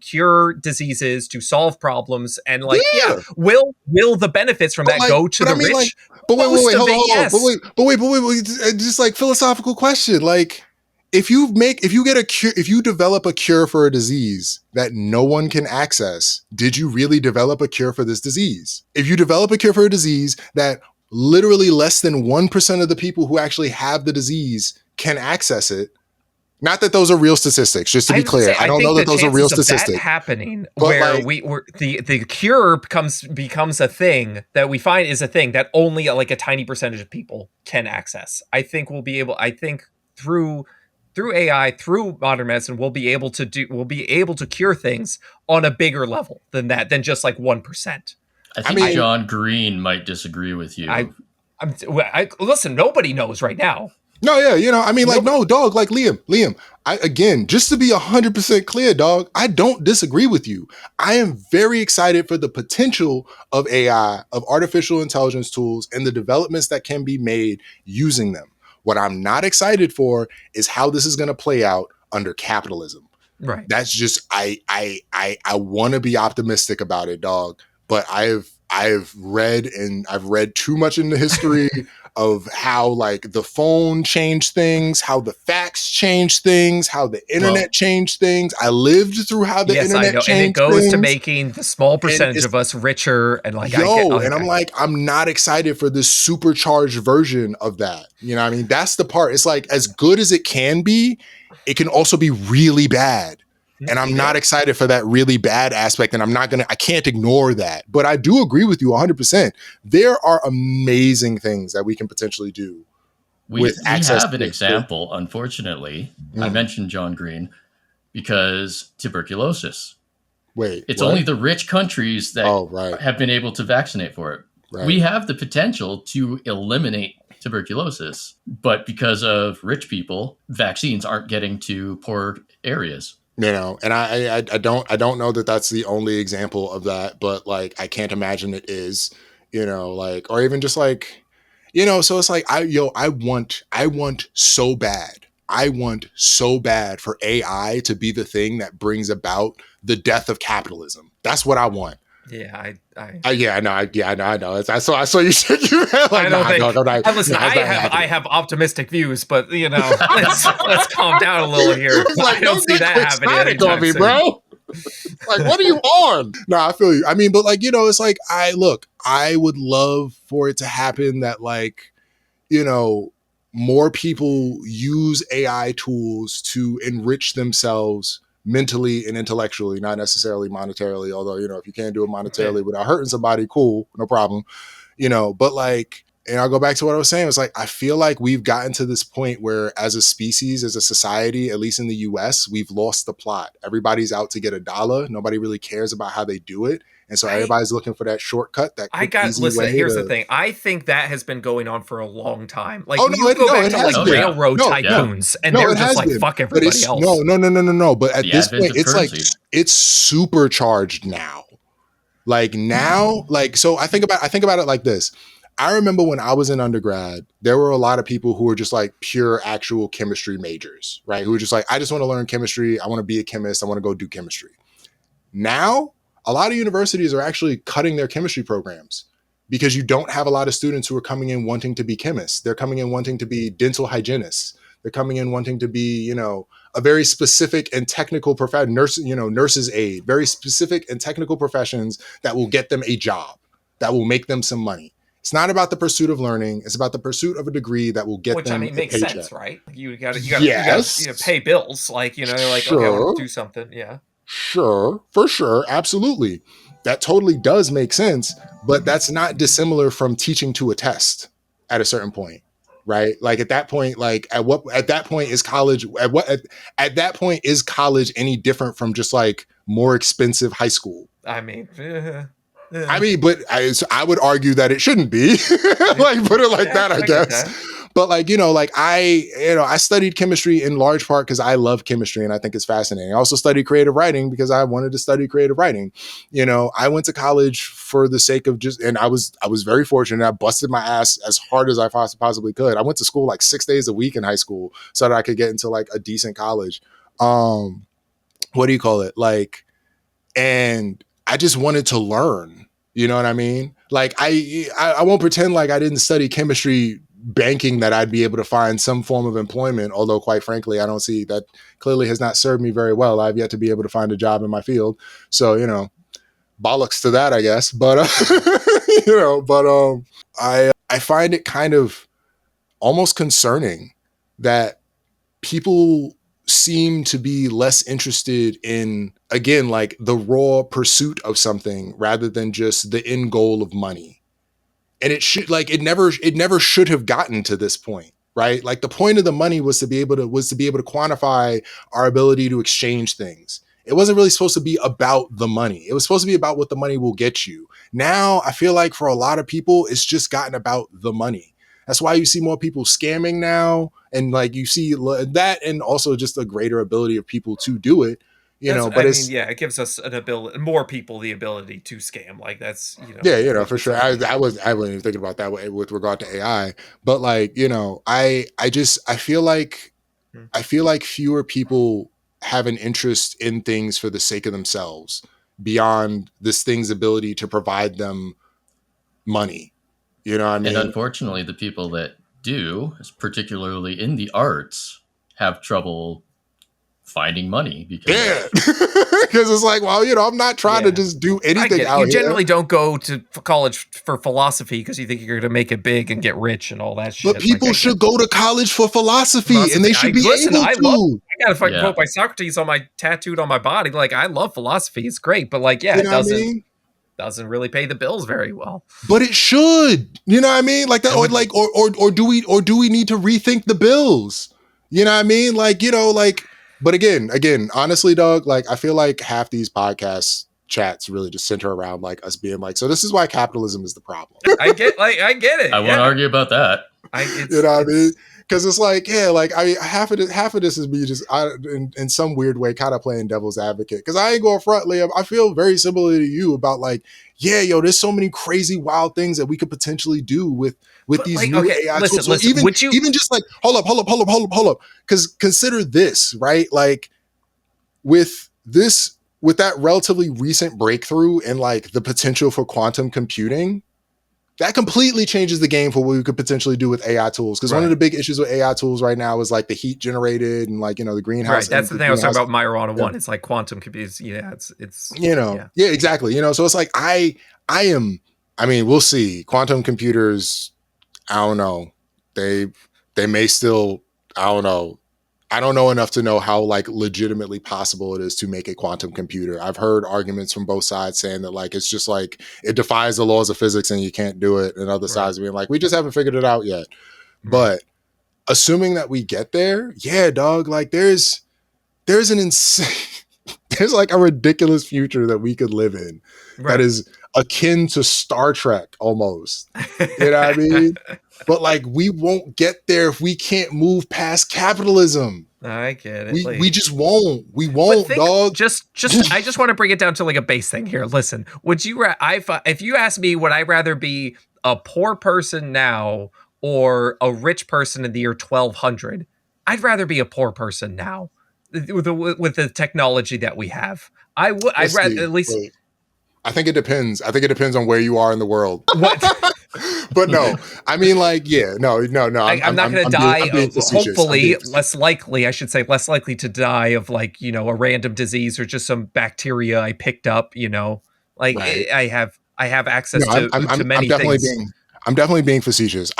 cure diseases, to solve problems, and like will the benefits from that go to the rich? Like, but wait, hold on. But wait, just like philosophical question, like if you develop a cure for a disease that no one can access, did you really develop a cure for this disease? If you develop a cure for a disease that literally less than 1% of the people who actually have the disease can access it, Not that those are real statistics, just to be clear. I don't know that those are real statistics. That happening where the cure becomes a thing that we find is a thing that only like a tiny percentage of people can access. I think we'll be able. I think through AI, through modern medicine, we'll be able to cure things on a bigger level than just like 1%. I think John Green might disagree with you. Listen, nobody knows right now. No, yeah, no, dog, like Liam, again, just to be 100% clear, dog, I don't disagree with you. I am very excited for the potential of AI, of artificial intelligence tools, and the developments that can be made using them. What I'm not excited for is how this is going to play out under capitalism. Right. That's just, I want to be optimistic about it, dog, but I've read too much in the history of how like the phone changed things, how the fax changed things, how the internet changed things. I lived through how the internet changed things. And it goes to making the small percentage of us richer. And like, I'm not excited for this supercharged version of that. You know what I mean? That's the part. It's like, as good as it can be, it can also be really bad. And I'm not excited for that really bad aspect. And I can't ignore that. But I do agree with you 100%. There are amazing things that we can potentially do. We have an example, unfortunately. I mentioned John Green because tuberculosis. It's only the rich countries that have been able to vaccinate for it. Right. We have the potential to eliminate tuberculosis, but because of rich people, vaccines aren't getting to poor areas. And I don't know that that's the only example of that, but like, I can't imagine it is, or even just like, so it's like, I want so bad. I want so bad for AI to be the thing that brings about the death of capitalism. That's what I want. Yeah, I know. I saw you shake your head like, listen, I have optimistic views, but let's calm down a little here. Like, I don't see that happening on me, bro. Like, what are you on? No, I feel you. I mean, but like, it's like, I would love for it to happen that like, more people use AI tools to enrich themselves mentally and intellectually, not necessarily monetarily, although, if you can't do it monetarily without hurting somebody, cool, no problem, but like, and I'll go back to what I was saying. It's like, I feel like we've gotten to this point where as a species, as a society, at least in the US, we've lost the plot. Everybody's out to get $1. Nobody really cares about how they do it. And so everybody's looking for that shortcut. Here's the thing. I think that has been going on for a long time. Like, railroad tycoons, and they're just like, fuck everybody else. No. But at this point, it's like, it's supercharged now. Like now, like, so I think about it like this. I remember when I was in undergrad, there were a lot of people who were just like pure actual chemistry majors, right? Who were just like, I just want to learn chemistry. I want to be a chemist. I want to go do chemistry. Now, a lot of universities are actually cutting their chemistry programs because you don't have a lot of students who are coming in wanting to be chemists. They're coming in wanting to be dental hygienists. They're coming in wanting to be, a very specific and technical profession, nurse's aide, very specific and technical professions that will get them a job, that will make them some money. It's not about the pursuit of learning. It's about the pursuit of a degree that will get them a paycheck. Makes sense, right? You got to pay bills. Like, like, sure. Okay, I want to do something. Yeah. Sure, for sure. Absolutely. That totally does make sense, but that's not dissimilar from teaching to a test at a certain point, right? Like at that point, at that point is college any different from just like more expensive high school? I mean, but I would argue that it shouldn't be. Like, put it like that, I guess. But like, I studied chemistry in large part because I love chemistry and I think it's fascinating. I also studied creative writing because I wanted to study creative writing. I went to college for the sake of and I was very fortunate. I busted my ass as hard as I possibly could. I went to school like 6 days a week in high school so that I could get into like a decent college. What do you call it? Like, and I just wanted to learn, you know what I mean? Like, I won't pretend like I didn't study chemistry banking that I'd be able to find some form of employment, although quite frankly, I don't see that clearly has not served me very well. I've yet to be able to find a job in my field. So, bollocks to that, I guess. But, I find it kind of almost concerning that people seem to be less interested in, again, like the raw pursuit of something rather than just the end goal of money. And it should, like, it never should have gotten to this point, right? Like the point of the money was to be able to quantify our ability to exchange things. It wasn't really supposed to be about the money. It was supposed to be about what the money will get you. Now, I feel like for a lot of people, it's just gotten about the money. That's why you see more people scamming now. And like you see that, and also just a greater ability of people to do it. It gives us more people the ability to scam. Like that's, for sure. I wasn't even thinking about that way with regard to AI, but like, I feel like fewer people have an interest in things for the sake of themselves beyond this thing's ability to provide them money. You know what I mean? And unfortunately, the people that do, particularly in the arts, have trouble finding money because it's like, well, I'm not trying to just do anything out here. You generally don't go to college for philosophy because you think you're going to make it big and get rich and all that shit. But people should go to college for philosophy and they should be able to. I got a fucking quote by Socrates tattooed on my body. Like, I love philosophy. It's great. But like, it doesn't really pay the bills very well. But it should. You know what I mean? Like that, or do we need to rethink the bills? You know what I mean? Like, but again, honestly, dog, like I feel like half these podcast chats really just center around like us being like, so this is why capitalism is the problem. I get it. I won't argue about that. You know what I mean? Because it's like, half of this is me just in some weird way kind of playing devil's advocate. Because I ain't going front, Liam. I feel very similar to you about like, there's so many crazy wild things that we could potentially do with these new AI tools. So even just like, hold up. Because consider this, right? Like with that relatively recent breakthrough in like the potential for quantum computing, that completely changes the game for what we could potentially do with AI tools. Because one of the big issues with AI tools right now is like the heat generated and like, the greenhouse. Right. That's the thing I was talking about Majorana 1. It's like quantum computers. Yeah. It's exactly. So it's like, we'll see. Quantum computers, I don't know. They may still, I don't know. I don't know enough to know how like legitimately possible it is to make a quantum computer. I've heard arguments from both sides saying that like it's just like it defies the laws of physics and you can't do it, and other sides being like, we just haven't figured it out yet. But assuming that we get there, dog, like there's an insane there's like a ridiculous future that we could live in that is akin to Star Trek almost. You know what I mean? But like we won't get there if we can't move past capitalism. I get it. We just won't. We won't, dog. I just want to bring it down to like a base thing here. Listen, would you? If you ask me, would I rather be a poor person now or a rich person in the year 1200? I'd rather be a poor person now with the technology that we have. I'd rather at least. Wait. I think it depends. I think it depends on where you are in the world. What? But no, I mean, like, no. I'm not going to die. Hopefully, less likely to die of like, a random disease or just some bacteria I picked up. I have access to many things. I'm definitely being facetious.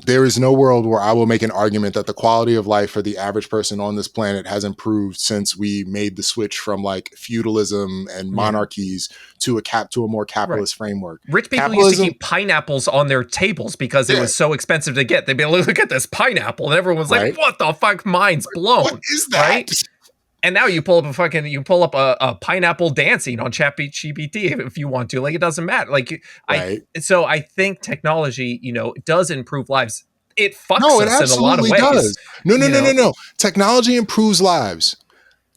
There is no world where I will make an argument that the quality of life for the average person on this planet has improved since we made the switch from like feudalism and monarchies to a more capitalist framework. Rich people used to keep pineapples on their tables because it was so expensive to get. They'd be like, look at this pineapple. And everyone was like, what the fuck? Mind's blown. What is that? Right? And now you pull up a pineapple dancing on ChatGPT if you want to. Like, it doesn't matter. Like, so I think technology, does improve lives. It fucks us in a lot of ways. Does. No. Technology improves lives.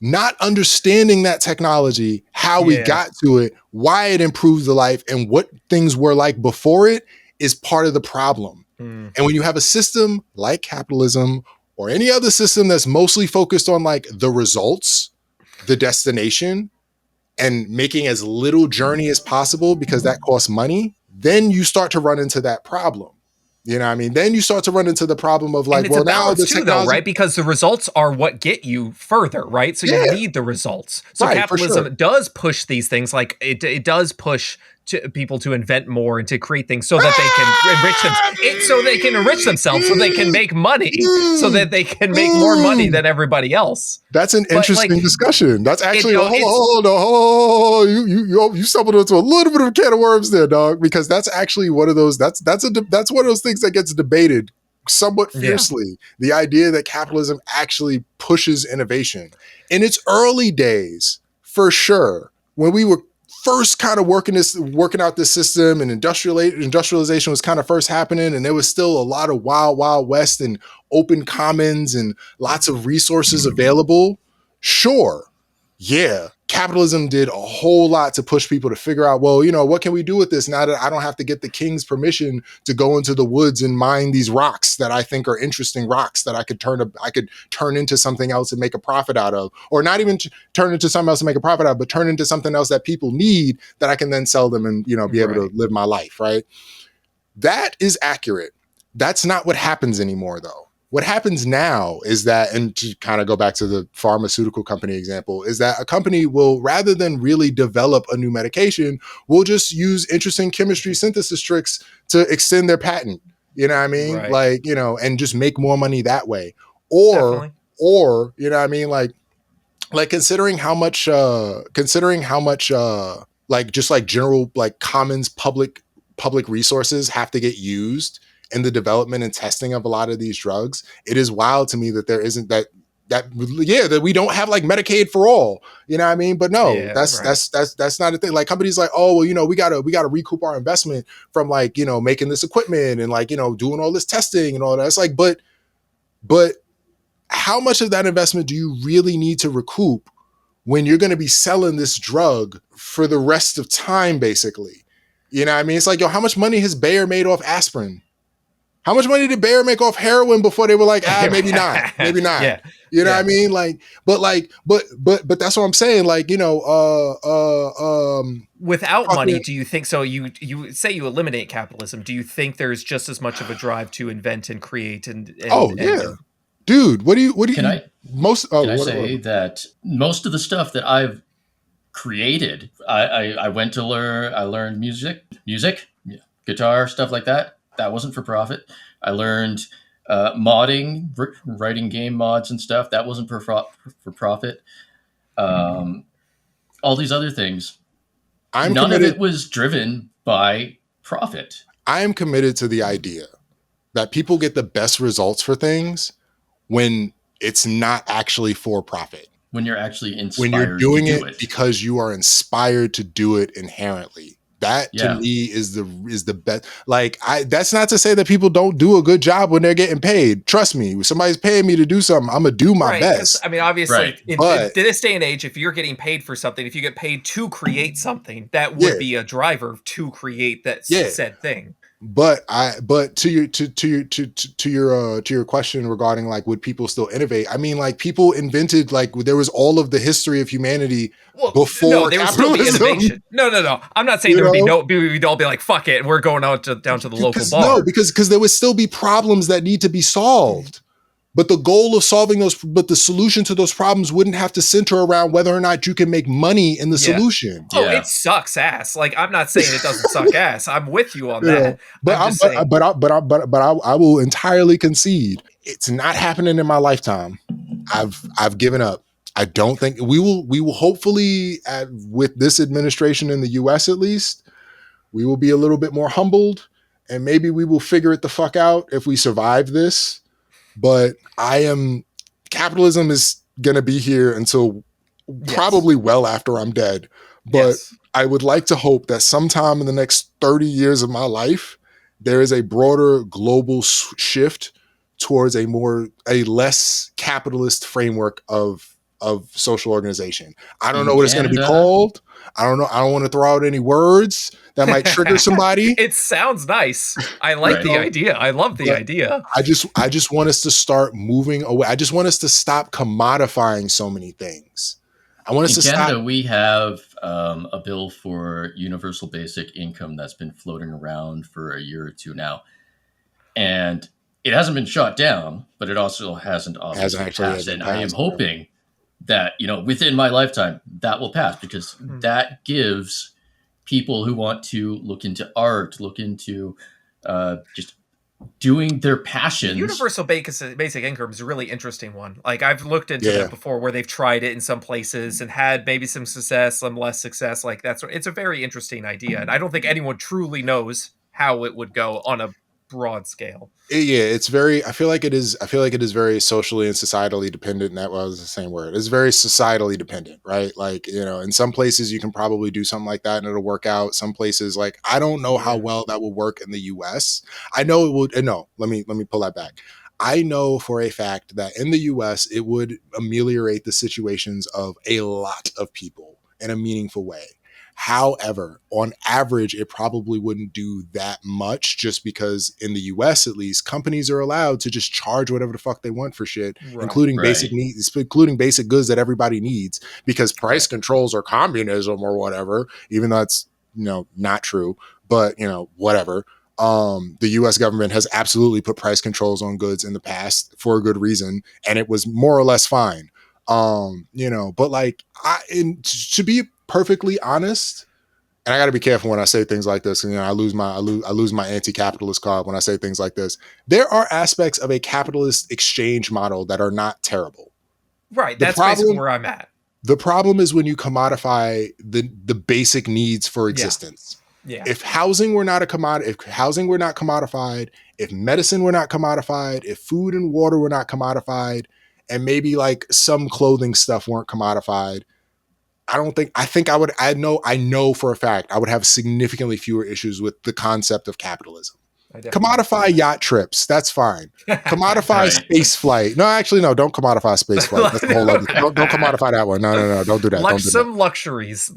Not understanding that technology, how we got to it, why it improves the life, and what things were like before it is part of the problem. And when you have a system like capitalism or any other system that's mostly focused on like the results, the destination, and making as little journey as possible because that costs money, then you start to run into that problem. You know what I mean? Then you start to run into the problem of like, well, now the technology, right? Because the results are what get you further, right? So you need the results. So capitalism does push these things, like it does push people to invent more and to create things so that they can enrich themselves, so they can make money, so that they can make more money than everybody else. That's an interesting discussion. That's actually hold on. You stumbled into a little bit of a can of worms there, dog. Because that's actually one of those. That's one of those things that gets debated somewhat fiercely. Yeah. The idea that capitalism actually pushes innovation in its early days, for sure, when we were first kind of working out this system and industrialization was kind of first happening, and there was still a lot of wild west and open commons and lots of resources available. Sure. Yeah. Capitalism did a whole lot to push people to figure out, well, what can we do with this now that I don't have to get the king's permission to go into the woods and mine these rocks that I think are interesting rocks that I could turn into something else and make a profit out of, or not even turn into something else and make a profit out of, but turn into something else that people need that I can then sell them and, be able to live my life. Right. That is accurate. That's not what happens anymore, though. What happens now is that, and to kind of go back to the pharmaceutical company example, is that a company will, rather than really develop a new medication, will just use interesting chemistry synthesis tricks to extend their patent. You know what I mean? Right. Like, and just make more money that way. Or, you know what I mean? Like considering how much, like just like general, like commons public resources have to get used in the development and testing of a lot of these drugs, it is wild to me that there isn't that we don't have like Medicaid for all, you know what I mean? But no, that's not a thing. Like companies like, oh, well, we gotta recoup our investment from like, making this equipment and like, doing all this testing and all that. It's like, but how much of that investment do you really need to recoup when you're going to be selling this drug for the rest of time, basically? You know what I mean? It's like, yo, how much money has Bayer made off aspirin? How much money did Bayer make off heroin before they were like, maybe not. Yeah. You know what I mean? Like, but that's what I'm saying. Like, without money, do you think so? You say you eliminate capitalism. Do you think there's just as much of a drive to invent and create and dude, what do you Can I say that most of the stuff that I've created, I learned music, guitar, stuff like that. That wasn't for profit. I learned modding, writing game mods and stuff. That wasn't for profit. All these other things. None of it was driven by profit. I am committed to the idea that people get the best results for things when it's not actually for profit. When you're actually inspired when you're doing it because you are inspired to do it inherently. That to me is the best. Like that's not to say that people don't do a good job when they're getting paid. Trust me, if somebody's paying me to do something, I'm gonna do my best. I mean, obviously, in this day and age, if you're getting paid for something, if you get paid to create something, that would be a driver to create that said thing. But to your question regarding like would people still innovate? I mean, like people invented, like there was all of the history of humanity before. No, there would still be innovation. No. I'm not saying we'd all be like, fuck it, we're going down to the local bar. No, because there would still be problems that need to be solved. But the goal of solving the solution to those problems wouldn't have to center around whether or not you can make money in the solution. Oh, it sucks ass. Like I'm not saying it doesn't suck ass. I'm with you on that. But I will entirely concede it's not happening in my lifetime. I've given up. I don't think we will hopefully with this administration in the US at least, we will be a little bit more humbled and maybe we will figure it the fuck out if we survive this. But capitalism is going to be here until probably well after I'm dead. But I would like to hope that sometime in the next 30 years of my life, there is a broader global shift towards a less capitalist framework of social organization. I don't know what it's going to be called. I don't know. I don't want to throw out any words that might trigger somebody. It sounds nice. I like the idea. I love the idea. I just want us to start moving away. I just want us to stop commodifying so many things. I want us to Canada, we have a bill for universal basic income that's been floating around for a year or two now. And it hasn't been shot down, but it also hasn't passed. And I am hoping that, within my lifetime, that will pass because that gives people who want to look into art, look into just doing their passions. Universal basic income is a really interesting one. Like, I've looked into that before, where they've tried it in some places and had maybe some success, some less success. Like, it's a very interesting idea, and I don't think anyone truly knows how it would go on a broad scale. It's very, I feel like it is very socially and societally dependent. And that was the same word. It's very societally dependent, right? Like, in some places you can probably do something like that and it'll work out. Some places, like, I don't know how well that will work in the US. I know it would. No, let me pull that back. I know for a fact that in the US, it would ameliorate the situations of a lot of people in a meaningful way. However, on average, it probably wouldn't do that much, just because in the US, at least, companies are allowed to just charge whatever the fuck they want for shit, including basic needs, including basic goods that everybody needs, because price controls are communism or whatever, even though that's, not true, but, whatever. The US government has absolutely put price controls on goods in the past for a good reason, and it was more or less fine. But like, to be perfectly honest, and I got to be careful when I say things like this, and I lose my anti-capitalist card when I say things like this. There are aspects of a capitalist exchange model that are not terrible. Right, that's basically where I'm at. The problem is when you commodify the basic needs for existence. Yeah. If housing were not commodified, if medicine were not commodified, if food and water were not commodified, and maybe like some clothing stuff weren't commodified, I know for a fact I would have significantly fewer issues with the concept of capitalism. Commodify yacht trips. That's fine. Commodify space flight. No, actually, no. Don't commodify space flight. That's the whole other. Don't commodify that one. No. Don't do that. Some luxuries.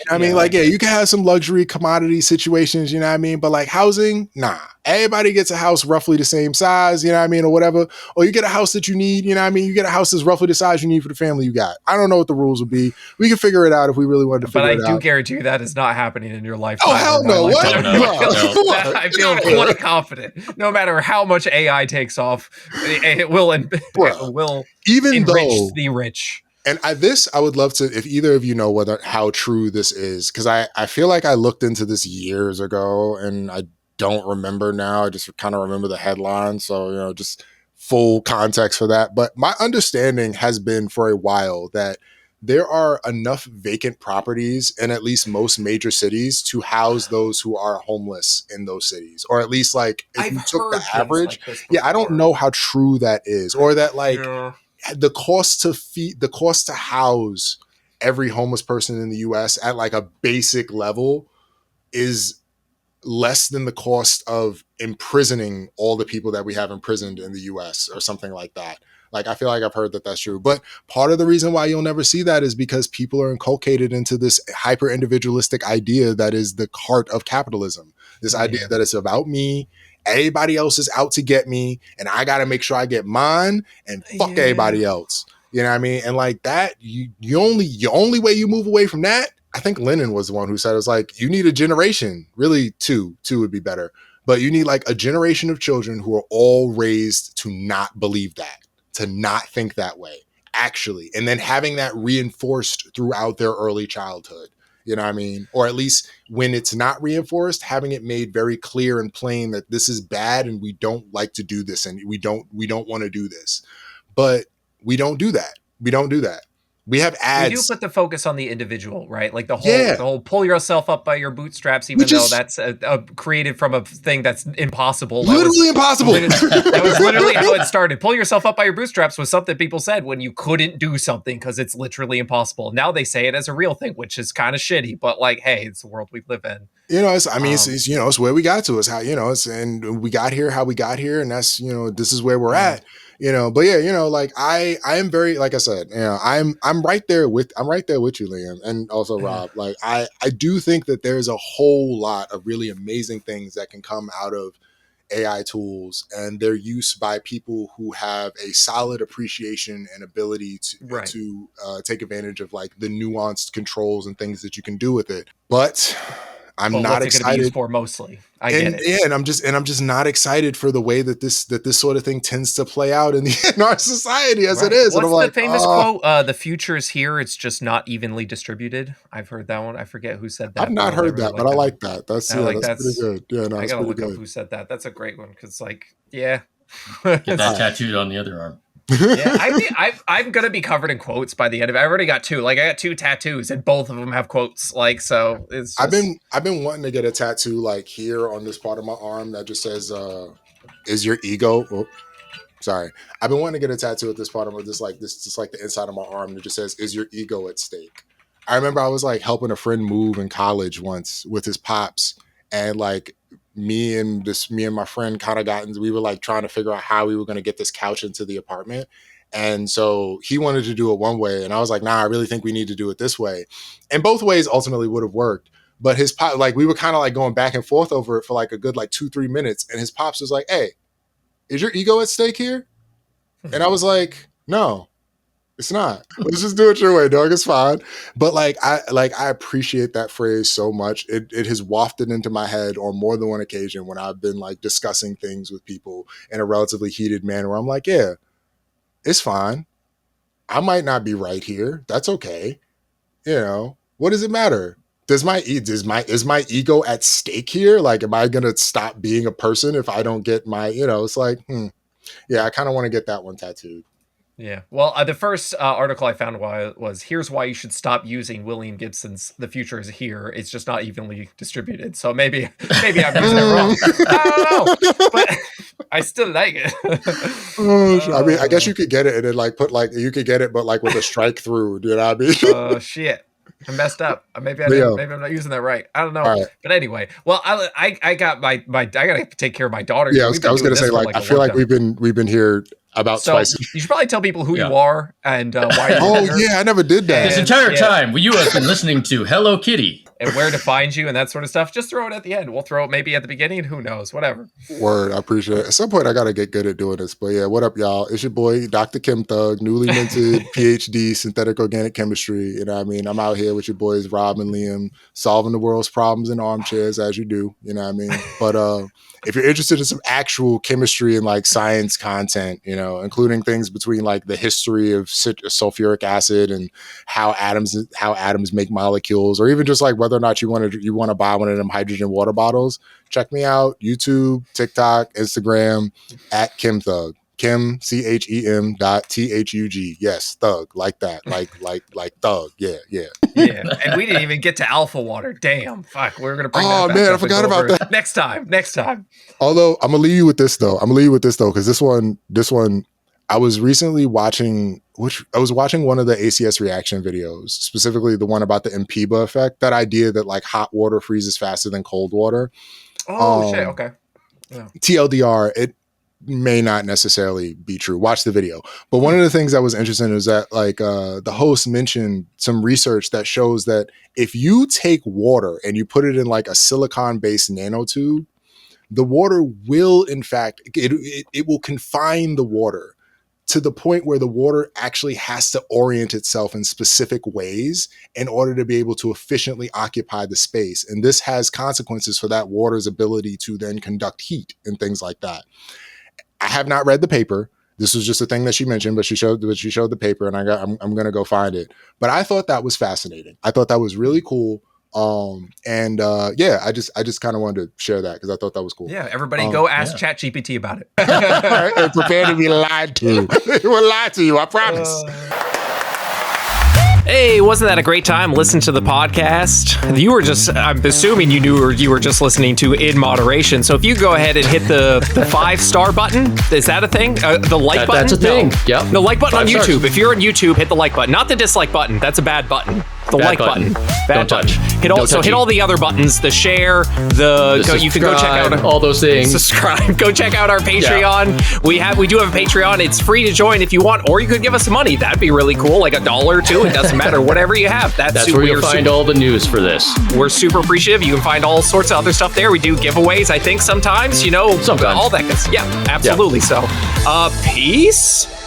I mean, you can have some luxury commodity situations. You know what I mean? But like housing, nah. Everybody gets a house roughly the same size. You know what I mean, or whatever. Or you get a house that you need. You know what I mean? You get a house that's roughly the size you need for the family you got. I don't know what the rules would be. We can figure it out if we really wanted to. But I do guarantee you that is not happening in your lifetime. Oh hell no! What? I feel quite confident. No matter how much AI takes off, it will enrich the rich. And I would love to, if either of you know how true this is, because I feel like I looked into this years ago and I don't remember now. I just kind of remember the headline. So, just full context for that. But my understanding has been for a while that there are enough vacant properties in at least most major cities to house those who are homeless in those cities, or at least like if you took the average. Like I don't know how true that is, or that the cost to house every homeless person in the US at like a basic level is less than the cost of imprisoning all the people that we have imprisoned in the US or something like that. Like, I feel like I've heard that that's true. But part of the reason why you'll never see that is because people are inculcated into this hyper individualistic idea that is the heart of capitalism. This idea that it's about me. Everybody else is out to get me, and I got to make sure I get mine and fuck everybody else. You know what I mean? And like that, you only way you move away from that, I think Lenin was the one who said, it's like, you need a generation, really two would be better. But you need like a generation of children who are all raised to not believe that, to not think that way, actually. And then having that reinforced throughout their early childhood. You know what I mean? Or at least when it's not reinforced, having it made very clear and plain that this is bad and we don't like to do this and we don't want to do this. But we don't do that. We have ads. We do put the focus on the individual, right? Like the whole pull yourself up by your bootstraps, even though that's created from a thing that's impossible. Literally impossible. That was literally how it started. Pull yourself up by your bootstraps was something people said when you couldn't do something because it's literally impossible. Now they say it as a real thing, which is kind of shitty. But like, hey, it's the world we live in. It's where we got to. It's how and we got here how we got here, and that's this is where we're at. But like I am very, like I said, I'm right there with you, Liam, and also Rob. Like I do think that there's a whole lot of really amazing things that can come out of AI tools and their use by people who have a solid appreciation and ability to take advantage of like the nuanced controls and things that you can do with it. But I'm not excited. Gonna be used for mostly. I get it. Yeah, and I'm just not excited for the way that this sort of thing tends to play out in our society as it is. What's and I'm the famous quote? The future is here. It's just not evenly distributed. I've heard that one. I forget who said that. I've not heard that, but I like that. That's pretty good. Yeah, no, I gotta look up who said that. That's a great one because, yeah. Get that tattooed on the other arm. Yeah, I mean, I'm gonna be covered in quotes by the end of it. I already got 2. I got 2 tattoos, and both of them have quotes. So it's. I've been wanting to get a tattoo here on this part of my arm that just says, "Is your ego?" Oh, sorry, I've been wanting to get a tattoo at this part of just the inside of my arm that just says, "Is your ego at stake?" I remember I was helping a friend move in college once with his pops, and me and my friend kind of we were trying to figure out how we were going to get this couch into the apartment. And so he wanted to do it one way. And I was like, nah, I really think we need to do it this way. And both ways ultimately would have worked. But his pop, we were kind of going back and forth over it for a good 2-3 minutes. And his pops was like, hey, is your ego at stake here? And I was like, no, it's not. Let's just do it your way, dog. It's fine. But I appreciate that phrase so much. It has wafted into my head on more than one occasion when I've been discussing things with people in a relatively heated manner. Where I'm like, yeah, it's fine. I might not be right here. That's okay. What does it matter? Is my ego at stake here? Am I gonna stop being a person if I don't get my? It's yeah. I kind of want to get that one tattooed. Yeah. Well, the first article I found was here's why you should stop using William Gibson's "The future is here. It's just not evenly distributed." So maybe I'm using it wrong. I don't know, but I still like it. I mean, I guess you could get it and then put you could get it, but with a strike through. You know what I mean? Oh shit. I messed up. Maybe I'm not using that right. I don't know. Right. But anyway, well, I got I gotta take care of my daughter. Yeah, I was gonna say I feel like we've been here about twice. You should probably tell people who you are and why. Yeah, I never did that. This entire time, you have been listening to Hello Kitty and where to find you and that sort of stuff. Just throw it at the end. We'll throw it maybe at the beginning. Who knows? Whatever. Word, I appreciate it. At some point, I gotta get good at doing this. But yeah, what up, y'all? It's your boy, Dr. Chem Thug, newly minted PhD, synthetic organic chemistry. You know what I mean? I'm out here with your boys, Rob and Liam, solving the world's problems in armchairs as you do. You know what I mean? But if you're interested in some actual chemistry and science content, including things between the history of sulfuric acid and how atoms make molecules, or even just whether or not you want to buy one of them hydrogen water bottles, check me out. YouTube, TikTok, Instagram at ChemThug. Chem CHEM .THUG. Yes, thug, like that, like thug. Yeah. And we didn't even get to alpha water. Damn, fuck. We were gonna bring that back. Oh man, I forgot about that. Next time. Although I'm gonna leave you with this though, because this one, I was recently watching. I was watching one of the ACS reaction videos, specifically the one about the Amoeba effect. That idea that hot water freezes faster than cold water. Oh shit. Okay. Yeah. TLDR. It may not necessarily be true. Watch the video. But one of the things that was interesting is that the host mentioned some research that shows that if you take water and you put it in a silicon-based nanotube, the water will, in fact, it will confine the water to the point where the water actually has to orient itself in specific ways in order to be able to efficiently occupy the space. And this has consequences for that water's ability to then conduct heat and things like that. I have not read the paper. This was just a thing that she mentioned, but she showed the paper, and I'm gonna go find it. But I thought that was fascinating. I thought that was really cool. I just kind of wanted to share that because I thought that was cool. Yeah, everybody go ask ChatGPT about it. And prepare to be lied to. We'll lie to you, I promise. Hey, wasn't that a great time listening to the podcast? I'm assuming you were just listening to In Moderation. So if you go ahead and hit the 5-star button, is that a thing? The like button? That's a thing. Yep. The like button 5 on YouTube. Stars. If you're on YouTube, hit the like button. Not the dislike button. That's a bad button. The bad like button. Bad Don't touch. Hit all the other buttons. The share. You can go check out all those things. Subscribe. Go check out our Patreon. Yeah. We do have a Patreon. It's free to join if you want, or you could give us some money. That'd be really cool, like $1 or $2. It doesn't matter. Whatever you have. That's where you'll find all the news for this. We're super appreciative. You can find all sorts of other stuff there. We do giveaways. I think sometimes. Sometimes. All that good stuff. Yeah, absolutely. Yeah. So, peace.